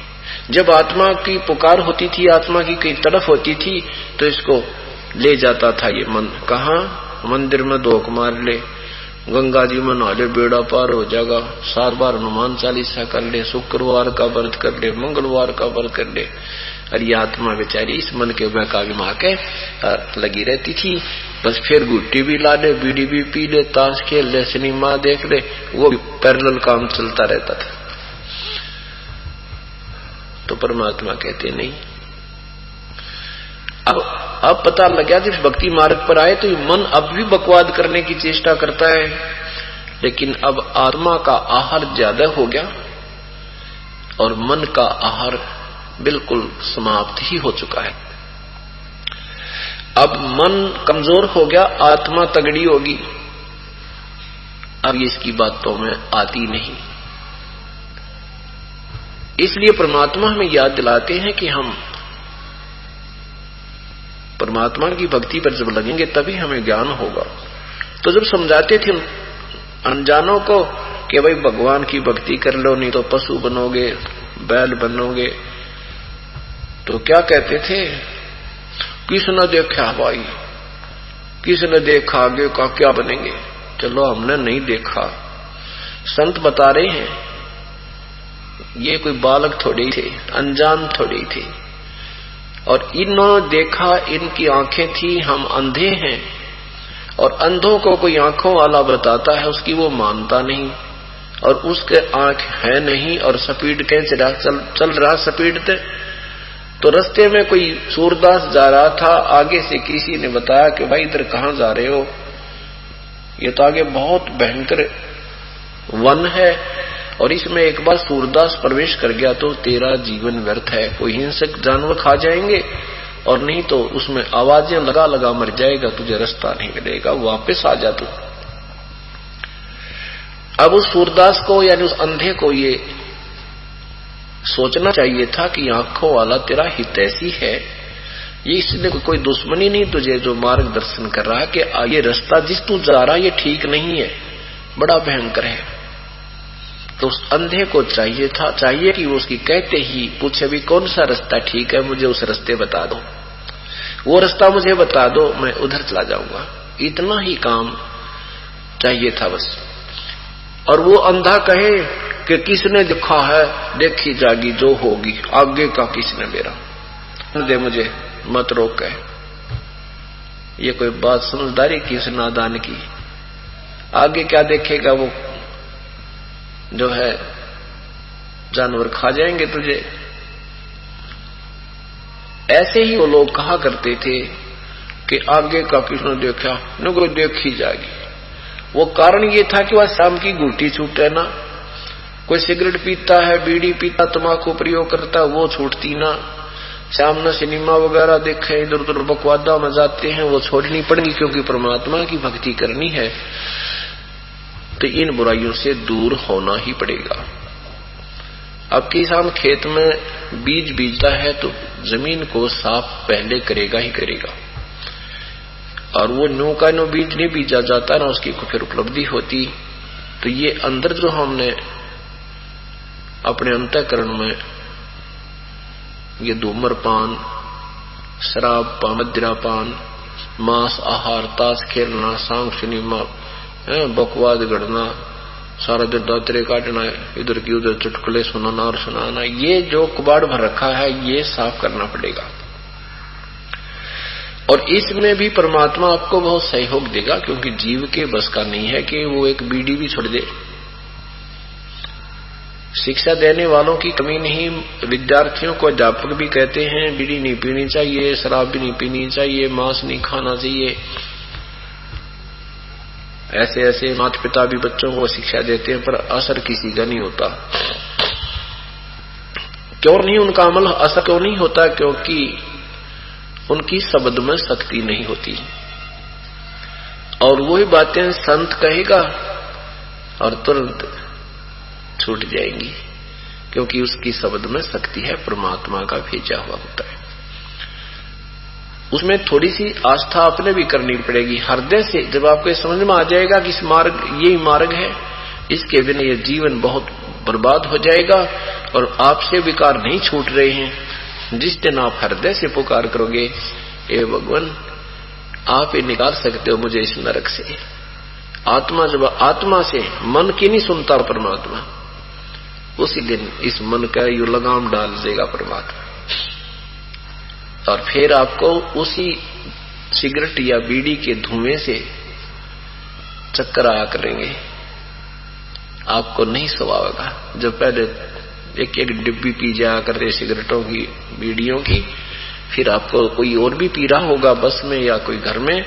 Speaker 1: जब आत्मा की पुकार होती थी, आत्मा की कई तड़फ होती थी, तो इसको ले जाता था ये मन। कहाँ? मंदिर में धोख मार ले, गंगा जी में नहा ले, बेड़ा पार हो जाएगा। 7 बार हनुमान चालीसा कर ले, शुक्रवार का व्रत कर ले, मंगलवार का व्रत कर ले। और ये आत्मा बेचारी इस मन के बहकावे में आके लगी रहती थी। बस फिर गुट्टी भी ला ले, बीड़ी भी पी ले, ताश खेल ले, सिनेमा देख ले, वो भी पैरेलल काम चलता रहता था। तो परमात्मा कहते नहीं। अब पता लग गया जब भक्ति मार्ग पर आए तो मन अब भी बकवाद करने की चेष्टा करता है। लेकिन अब आत्मा का आहार ज्यादा हो गया और मन का आहार बिल्कुल समाप्त ही हो चुका है। अब मन कमजोर हो गया, आत्मा तगड़ी होगी। अब इसकी बातों में आती नहीं। इसलिए परमात्मा हमें याद दिलाते हैं कि हम परमात्मा की भक्ति पर जब लगेंगे तभी हमें ज्ञान होगा। तो जब समझाते थे अनजानों को कि भाई भगवान की भक्ति कर लो, नहीं तो पशु बनोगे, बैल बनोगे, तो क्या कहते थे? किसने देखा भाई, किसने देखा, आगे का क्या बनेंगे? चलो हमने नहीं देखा, संत बता रहे हैं। ये कोई बालक थोड़े ही थे, अनजान थोड़े ही थे। और इन्होंने देखा, इनकी आंखें थी, हम अंधे हैं। और अंधों को कोई आंखों वाला बताता है, उसकी वो मानता नहीं। और उसके आंख है नहीं और स्पीड कैसे चल रहा स्पीड थे। तो रास्ते में कोई सूरदास जा रहा था, आगे से किसी ने बताया कि भाई इधर कहां जा रहे हो, ये तो आगे बहुत भयंकर वन है और इसमें एक बार सूरदास प्रवेश कर गया तो तेरा जीवन व्यर्थ है। कोई हिंसक जानवर खा जाएंगे और नहीं तो उसमें आवाजें लगा लगा मर जाएगा, तुझे रास्ता नहीं मिलेगा, वापस आ जा तू। अब उस सूरदास को यानी उस अंधे को ये सोचना चाहिए था कि आंखों वाला तेरा हितैषी है, ये इसलिए कोई दुश्मनी नहीं तुझे जो मार्गदर्शन कर रहा है कि ये रास्ता जिस तू जा रहा ये ठीक नहीं है, बड़ा भयंकर है। तो उस अंधे को चाहिए कि वो उसकी कहते ही पूछे भी कौन सा रास्ता ठीक है, मुझे उस रास्ते बता दो, वो रास्ता मुझे बता दो, मैं उधर चला जाऊंगा। इतना ही काम चाहिए था बस। और वो अंधा कहे कि किसने देखा है, देखी जागी जो होगी, आगे का किसने मेरा दे, मुझे मत रोक है। ये कोई बात समझदारी की उस नादान की? आगे क्या देखेगा, वो जो है जानवर खा जाएंगे तुझे। ऐसे ही वो लोग कहा करते थे कि आगे का किसने देखा, न कोई देखी जाएगी। वो कारण ये था कि वह शाम की गुटी छूटे ना, कोई सिगरेट पीता है, बीड़ी पीता, तंबाकू प्रयोग करता, वो छूटती ना। शाम न सिनेमा वगैरह देखे, इधर उधर बकवादा में जाते हैं, वो छोड़नी पड़ेगी क्योंकि परमात्मा की भक्ति करनी है। तो इन बुराइयों से दूर होना ही पड़ेगा। अब किसान खेत में बीज बीजता है तो जमीन को साफ पहले करेगा ही करेगा, और वो नो का नो बीज नहीं बीजा जाता ना उसकी को फिर उपलब्धि होती। तो ये अंदर जो हमने अपने अंतःकरण में ये धूम्रपान, शराब, मदिरापान, मांस आहार, ताश खेलना, सांग सिनेमा, बकवाद गढ़ना, सारा दिन दातरे काटना, इधर की उधर चुटकुले सुनाना और सुनाना, ये जो कबाड़ भर रखा है ये साफ करना पड़ेगा। और इसमें भी परमात्मा आपको बहुत सहयोग देगा, क्योंकि जीव के बस का नहीं है कि वो एक बीड़ी भी छोड़ दे। शिक्षा देने वालों की कमी नहीं, विद्यार्थियों को अध्यापक भी कहते हैं बीड़ी नहीं पीनी चाहिए, शराब भी नहीं पीनी चाहिए, मांस नहीं खाना चाहिए। ऐसे ऐसे माता पिता भी बच्चों को शिक्षा देते हैं, पर असर किसी का नहीं होता। क्यों नहीं उनका अमल असर क्यों नहीं होता? क्योंकि उनकी शब्द में शक्ति नहीं होती। और वही बातें संत कहेगा और तुरंत छूट जाएंगी, क्योंकि उसकी शब्द में शक्ति है, परमात्मा का भेजा हुआ होता है। उसमें थोड़ी सी आस्था आपने भी करनी पड़ेगी हृदय से। जब आपको ये समझ में आ जाएगा कि इस मार्ग यही मार्ग है, इसके बिना ये जीवन बहुत बर्बाद हो जाएगा और आपसे विकार नहीं छूट रहे हैं, जिस दिन आप हृदय से पुकार करोगे, हे भगवान आप ये निकाल सकते हो मुझे इस नरक से। आत्मा जब आत्मा से मन की नहीं सुनता परमात्मा, उसी दिन इस मन का यू लगाम डाल देगा परमात्मा। और फिर आपको उसी सिगरेट या बीड़ी के धुएं से चक्कर आया करेंगे, आपको नहीं सुहावेगा। जब पहले एक एक डिब्बी पी जाया करते सिगरेटों की, बीड़ियों की, फिर आपको कोई और भी पी रहा होगा बस में या कोई घर में,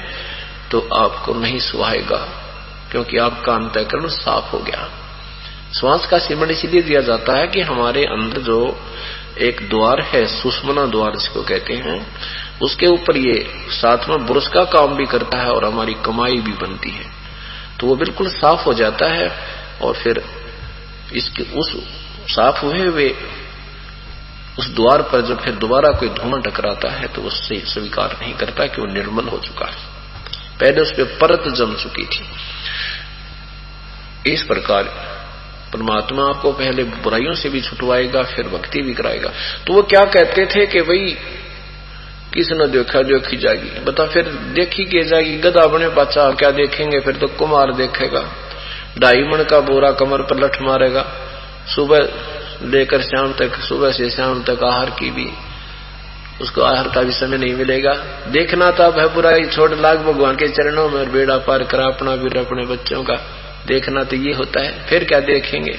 Speaker 1: तो आपको नहीं सुहाएगा, क्योंकि आपका अंतःकरण साफ हो गया। श्वास का सिमरण इसलिए दिया जाता है कि हमारे अंदर जो एक द्वार है, सुषुम्ना द्वार जिसको कहते हैं, उसके ऊपर ये साथ में ब्रश का काम भी करता है और हमारी कमाई भी बनती है। तो वो बिल्कुल साफ हो जाता है और फिर इसके उस साफ हुए हुए उस द्वार पर जब फिर दोबारा कोई धुआं टकराता है तो उससे स्वीकार नहीं करता कि वो निर्मल हो चुका है, पहले उस पर परत जम चुकी थी। इस प्रकार परमात्मा आपको पहले बुराइयों से भी छुटवाएगा, फिर भक्ति भी कराएगा। तो वो क्या कहते थे कि भाई किसने देखा देखी जाएगी, बता फिर देखी के जाएगी, गधा बने पाचा क्या देखेंगे, फिर तो कुमार देखेगा, 2.5 मन का बोरा कमर पर लठ मारेगा, सुबह लेकर शाम तक, सुबह से शाम तक आहार की भी, उसको आहार का भी समय नहीं मिलेगा। देखना था वह बुराई छोड़ लाग भगवान के चरणों में और बेड़ा पार करा अपना भी अपने बच्चों का, देखना तो ये होता है, फिर क्या देखेंगे।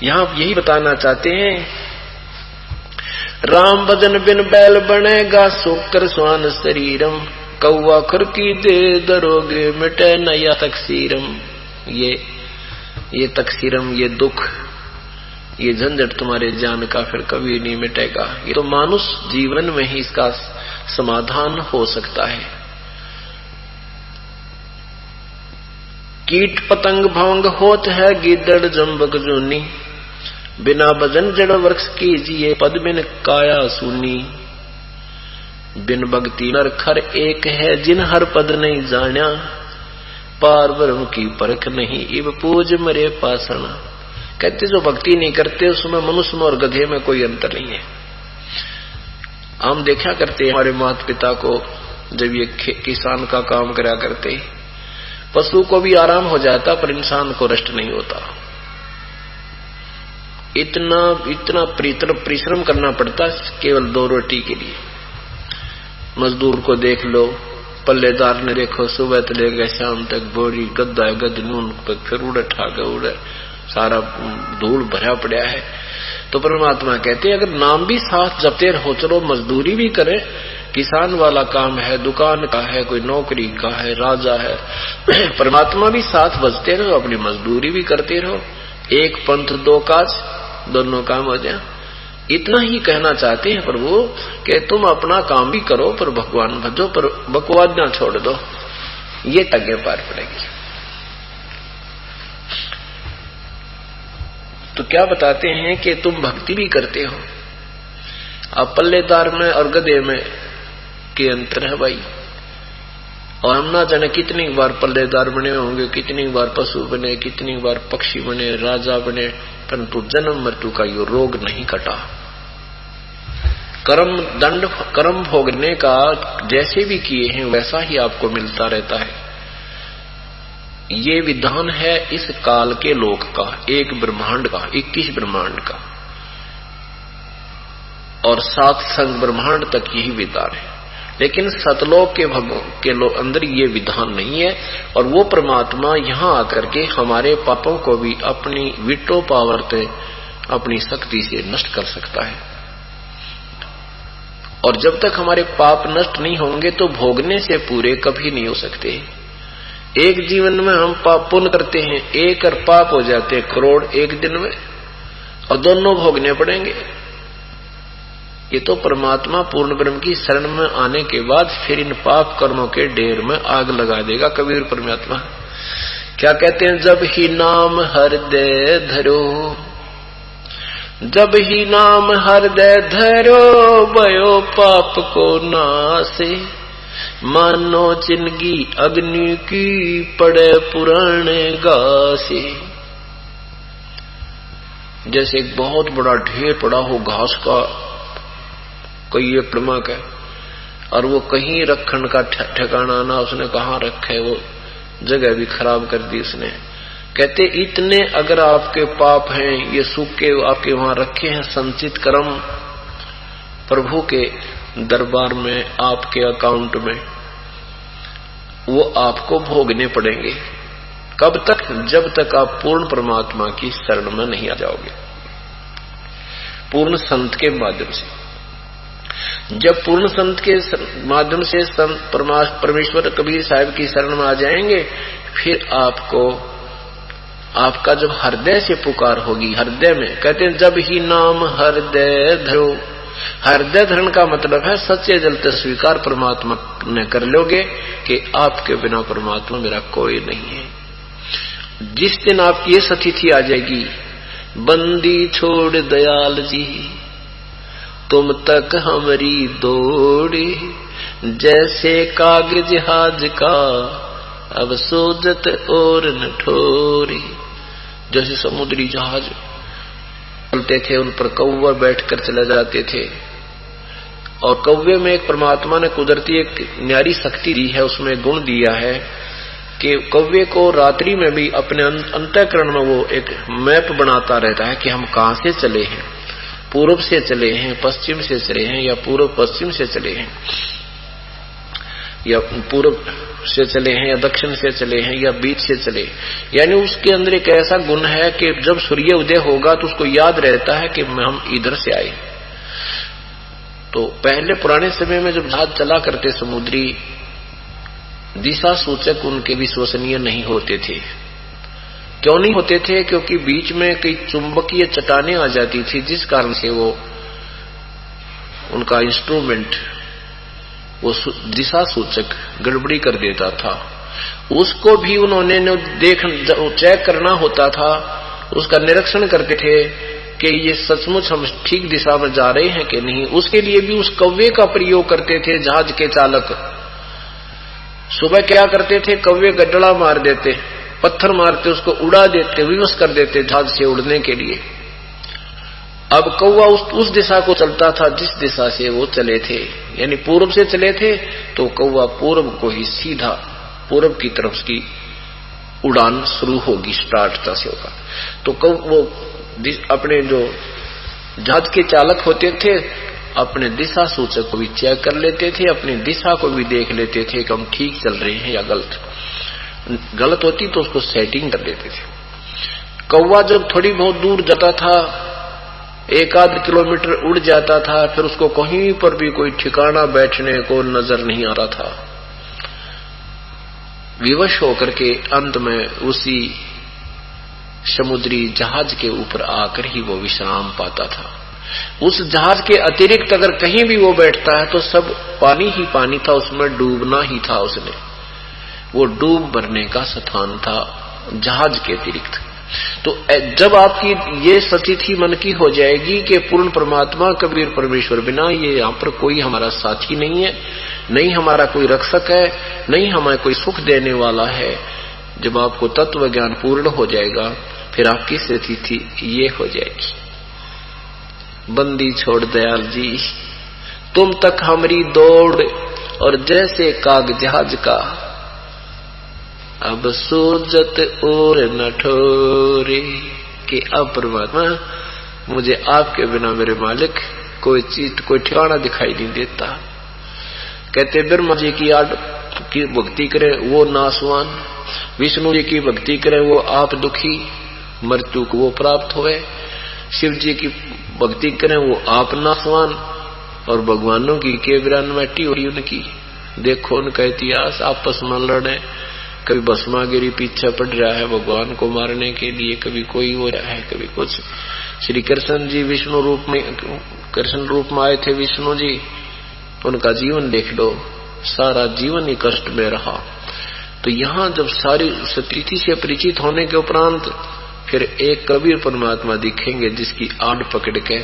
Speaker 1: यहां यही बताना चाहते हैं, राम भजन बिन बैल बनेगा, सोकर स्वान शरीरम, कौवा खुरकी दे दरोगे मिटे नया तकसीरम। ये तकसीरम, ये दुख, ये झंझट तुम्हारे जान का फिर कभी नहीं मिटेगा। ये तो मानुष जीवन में ही इसका समाधान हो सकता है। कीट पतंग भंग होत है, गिदड़ जम्बक जूनी, बिना भजन जड़ वृक्ष कीजिए, पद बिन काया सुनी। बिन भक्ति नर खर एक है, जिन हर पद नहीं जान्या, पार ब्रह्म की परख नहीं, इब पूज मरे पासना। कहते जो भक्ति नहीं करते उसमें मनुष्य में और गधे में कोई अंतर नहीं है। हम देखा करते हमारे माता पिता को, जब ये किसान का काम करा करते, पशु को भी आराम हो जाता पर इंसान को रेस्ट नहीं होता। इतना परिश्रम करना पड़ता केवल 2 रोटी के लिए। मजदूर को देख लो, पल्लेदार ने देखो, सुबह से लेकर शाम तक बोरी गद्दा गद नून पर फिर उड़े ठाके उड़े, सारा धूल भरा पड़ा है। तो परमात्मा कहते हैं अगर नाम भी साथ जपते रहो, चलो मजदूरी भी करे, किसान वाला काम है, दुकान का है, कोई नौकरी का है, राजा है, परमात्मा भी साथ बजते रहो, अपनी मजदूरी भी करते रहो, एक पंथ 2 काज, दोनों काम हो जाए। इतना ही कहना चाहते हैं प्रभु कि तुम अपना काम भी करो पर भगवान भजो, पर बकवाद ना छोड़ दो, ये तज्ञ पार पड़ेगी। तो क्या बताते हैं कि तुम भक्ति भी करते हो। अब पल्लेदार में और गधे में के अंतर है भाई, और हम ना जाने कितनी बार पल्लेदार बने होंगे, कितनी बार पशु बने, कितनी बार पक्षी बने, राजा बने, परंतु जन्म मृत्यु का ये रोग नहीं कटा। कर्म भोगने का जैसे भी किए हैं वैसा ही आपको मिलता रहता है। ये विधान है इस काल के लोक का, एक ब्रह्मांड का, 21 ब्रह्मांड का, और 7 संग ब्रह्मांड तक यही विधान है। लेकिन सतलोक के अंदर ये विधान नहीं है, और वो परमात्मा यहाँ आकर के हमारे पापों को भी अपनी विटो पावर से, अपनी शक्ति से नष्ट कर सकता है। और जब तक हमारे पाप नष्ट नहीं होंगे तो भोगने से पूरे कभी नहीं हो सकते। एक जीवन में हम पाप पुण्य करते हैं, 1 और पाप हो जाते हैं करोड़ एक दिन में, और दोनों भोगने पड़ेंगे। ये तो परमात्मा पूर्ण ब्रह्म की शरण में आने के बाद फिर इन पाप कर्मों के ढेर में आग लगा देगा। कबीर परमात्मा क्या कहते हैं, जब ही नाम हृदय धरो, जब ही नाम हृदय धरो, भयो पाप को नासे, मानो चिंगी अग्नि की पड़े पुराने घासे। जैसे एक बहुत बड़ा ढेर पड़ा हो घास का, कोई एक नमक है, और वो कहीं रखने का ठिकाना ना उसने कहाँ रखे, वो जगह भी खराब कर दी उसने। कहते इतने अगर आपके पाप हैं, ये सूखे आपके वहां रखे हैं संचित कर्म प्रभु के दरबार में, आपके अकाउंट में, वो आपको भोगने पड़ेंगे। कब तक? जब तक आप पूर्ण परमात्मा की शरण में नहीं आ जाओगे, पूर्ण संत के माध्यम से। जब पूर्ण संत के माध्यम से संत परमेश्वर कबीर साहब की शरण में आ जाएंगे, फिर आपका जब हृदय से पुकार होगी, हृदय में कहते हैं जब ही नाम हृदय धरो। हृदय धरण का मतलब है सच्चे दिल से स्वीकार परमात्मा ने कर लोगे कि आपके बिना परमात्मा मेरा कोई नहीं है। जिस दिन आपकी ये स्थिति आ जाएगी, बंदी छोड़ दयाल जी तुम तक हमारी दौड़े, जैसे कागज जहाज का अब सोजत और न ठोरे। जैसे समुद्री जहाज चलते थे, उन पर कौवा बैठकर चले जाते थे, और कौवे में एक परमात्मा ने कुदरती एक न्यारी शक्ति दी है, उसमें गुण दिया है कि कौवे को रात्रि में भी अपने अंतःकरण में वो एक मैप बनाता रहता है कि हम कहां से चले हैं, पूर्व से चले हैं, पश्चिम से चले हैं, या पूर्व पश्चिम से चले हैं, या पूर्व से चले हैं, या दक्षिण से चले हैं, या बीच से चले। यानी उसके अंदर एक ऐसा गुण है कि जब सूर्य उदय होगा तो उसको याद रहता है कि हम इधर से आए। तो पहले पुराने समय में जब जहाज चला करते समुद्री, दिशा सूचक उनके विश्वसनीय नहीं होते थे। क्यों नहीं होते थे? क्योंकि बीच में कई चुंबकीय चट्टानें आ जाती थी, जिस कारण से वो उनका इंस्ट्रूमेंट वो दिशा सूचक गड़बड़ी कर देता था। उसको भी उन्होंने चेक करना होता था, उसका निरीक्षण करते थे कि ये सचमुच हम ठीक दिशा में जा रहे हैं कि नहीं। उसके लिए भी उस कौवे का प्रयोग करते थे जहाज के चालक। सुबह क्या करते थे, कौवे गड्ढा मार देते, पत्थर मारते, उसको उड़ा देते, विवश कर देते जहाज से उड़ने के लिए। अब कौवा उस दिशा को चलता था जिस दिशा से वो चले थे, यानी पूर्व से चले थे तो कौवा पूर्व को ही सीधा पूर्व की तरफ की उड़ान शुरू होगी, स्टार्ट से होगा। तो वो अपने जो जहाज के चालक होते थे अपने दिशा सूचक को भी चेक कर लेते थे, अपनी दिशा को भी देख लेते थे कि हम ठीक चल रहे हैं या गलत होती तो उसको सेटिंग कर लेते थे। कौवा जब थोड़ी बहुत दूर जाता था, 1-8 किलोमीटर उड़ जाता था, फिर उसको कहीं पर भी कोई ठिकाना बैठने को नजर नहीं आ रहा था। विवश होकर के अंत में उसी समुद्री जहाज के ऊपर आकर ही वो विश्राम पाता था। उस जहाज के अतिरिक्त अगर कहीं भी वो बैठता है तो सब पानी ही पानी था, उसमें डूबना ही था। उसने वो डूब मरने का स्थान था जहाज के अतिरिक्त। तो जब आपकी ये स्थिति मन की हो जाएगी कि पूर्ण परमात्मा कबीर परमेश्वर बिना ये यहाँ पर कोई हमारा साथी नहीं है, नहीं हमारा कोई रक्षक है, नहीं हमें कोई सुख देने वाला है, जब आपको तत्व ज्ञान पूर्ण हो जाएगा फिर आपकी स्थिति ये हो जाएगी, बंदी छोड़ दयाल जी तुम तक हमारी दौड़, और जैसे कागज जहाज का अब सूजत और न ठोरे। कि अब परमात्मा मुझे आपके बिना मेरे मालिक कोई चीज कोई ठिकाना दिखाई नहीं देता। कहते ब्रह्मा जी की भक्ति करें वो नासवान, विष्णु जी की भक्ति करें वो आप दुखी, मृत्यु को वो प्राप्त हुए, शिव जी की भक्ति करें वो आप नासवान, और भगवानों की के विरानवटी हो रही उनकी। देखो उनका इतिहास, आपस में लड़े, कभी भस्मागिरी पीछे पड़ रहा है भगवान को मारने के लिए, कभी कोई हो रहा है, कभी कुछ। श्री कृष्ण जी विष्णु रूप में, कृष्ण रूप में आए थे विष्णु जी, उनका जीवन देख लो, सारा जीवन ही कष्ट में रहा। तो यहाँ जब सारी स्थिति से परिचित होने के उपरांत फिर एक कबीर परमात्मा दिखेंगे जिसकी आड़ पकड़ के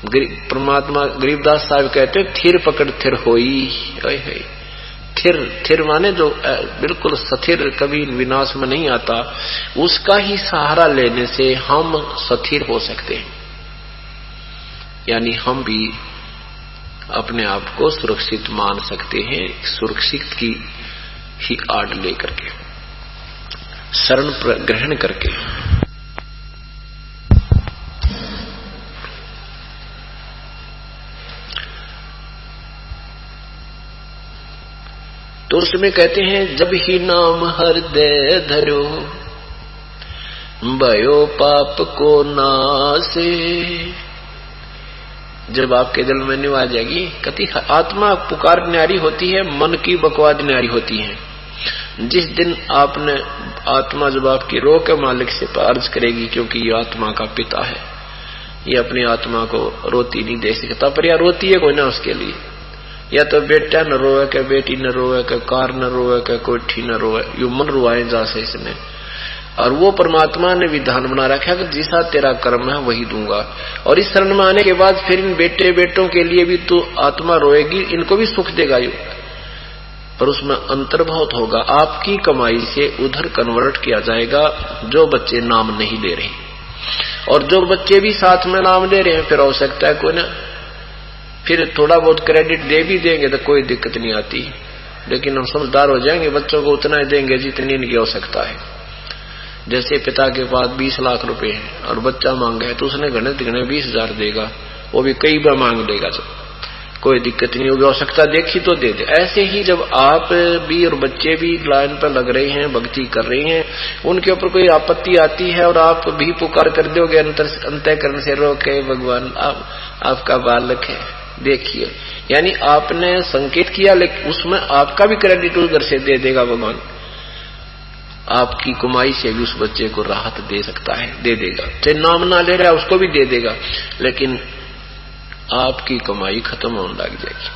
Speaker 1: परमात्मा गरीबदास साहब कहते थिर पकड़ थिर होई। थिर माने जो बिल्कुल स्थिर, कभी विनाश में नहीं आता, उसका ही सहारा लेने से हम स्थिर हो सकते हैं। यानी हम भी अपने आप को सुरक्षित मान सकते हैं, सुरक्षित की ही आड़ लेकर के, शरण ग्रहण करके। तो उसमें कहते हैं जब ही नाम हृदय धरो, भयो पाप को नासे। जब आपके दिल में निवा जाएगी, कति आत्मा पुकार न्यारी होती है, मन की बकवाद न्यारी होती है। जिस दिन आपने आत्मा जब आपकी रो के मालिक से अर्ज करेगी, क्योंकि ये आत्मा का पिता है, ये अपनी आत्मा को रोती नहीं दे सकता, पर या रोती है कोई ना उसके लिए, या तो बेटा न रोए के, बेटी न रोए के, कार न रोए के, कोठी न रोए, यू मन रुआए जा से इसने। और वो परमात्मा ने विधान बना रखा कि जैसा तेरा कर्म है वही दूंगा। और इस शरण में आने के बाद फिर इन बेटे बेटों के लिए भी तो आत्मा रोएगी, इनको भी सुख देगा यू, पर उसमें अंतर बहुत होगा। आपकी कमाई से उधर कन्वर्ट किया जाएगा जो बच्चे नाम नहीं ले रहे, और जो बच्चे भी साथ में नाम ले रहे हैं फिर हो सकता है कोई ना, फिर थोड़ा बहुत क्रेडिट दे भी देंगे तो कोई दिक्कत नहीं आती, लेकिन हम समझदार हो जाएंगे, बच्चों को उतना ही देंगे जितनी इनकी आवश्यकता है। जैसे पिता के पास 20 लाख रुपए हैं और बच्चा मांगा है तो उसने गणित 20,000 देगा, वो भी कई बार मांग लेगा, जब कोई दिक्कत नहीं होगी, आवश्यकता देखी तो दे दे। ऐसे ही जब आप भी और बच्चे भी लाइन पर लग रहे हैं, भक्ति कर रहे हैं, उनके ऊपर कोई आपत्ति आती है और आप भी पुकार कर दोगे अंतःकरण से, रोके भगवान आपका बालक है देखिए, यानी आपने संकेत किया, लेकिन उसमें आपका भी क्रेडिट उधर से दे देगा भगवान, आपकी कमाई से भी उस बच्चे को राहत दे सकता है, दे देगा, चाहे नाम ना ले रहा है उसको भी दे देगा, लेकिन आपकी कमाई खत्म होने लग जाएगी।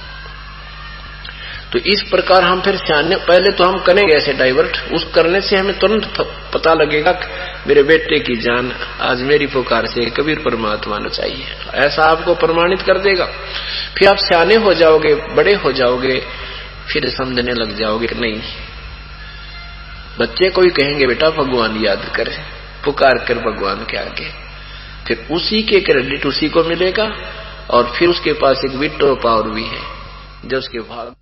Speaker 1: तो इस प्रकार हम फिर सियाने, पहले तो हम करेंगे ऐसे डाइवर्ट, उस करने से हमें तुरंत पता लगेगा कि मेरे बेटे की जान आज मेरी पुकार से कबीर परमात्मा ने चाहिए, ऐसा आपको प्रमाणित कर देगा। फिर आप सियाने हो जाओगे, बड़े हो जाओगे, फिर समझने लग जाओगे कि नहीं, बच्चे को ही कहेंगे बेटा भगवान याद कर, पुकार कर भगवान के आगे, फिर उसी के क्रेडिट उसी को मिलेगा, और फिर उसके पास एक विटो पावर भी है जो उसके भाग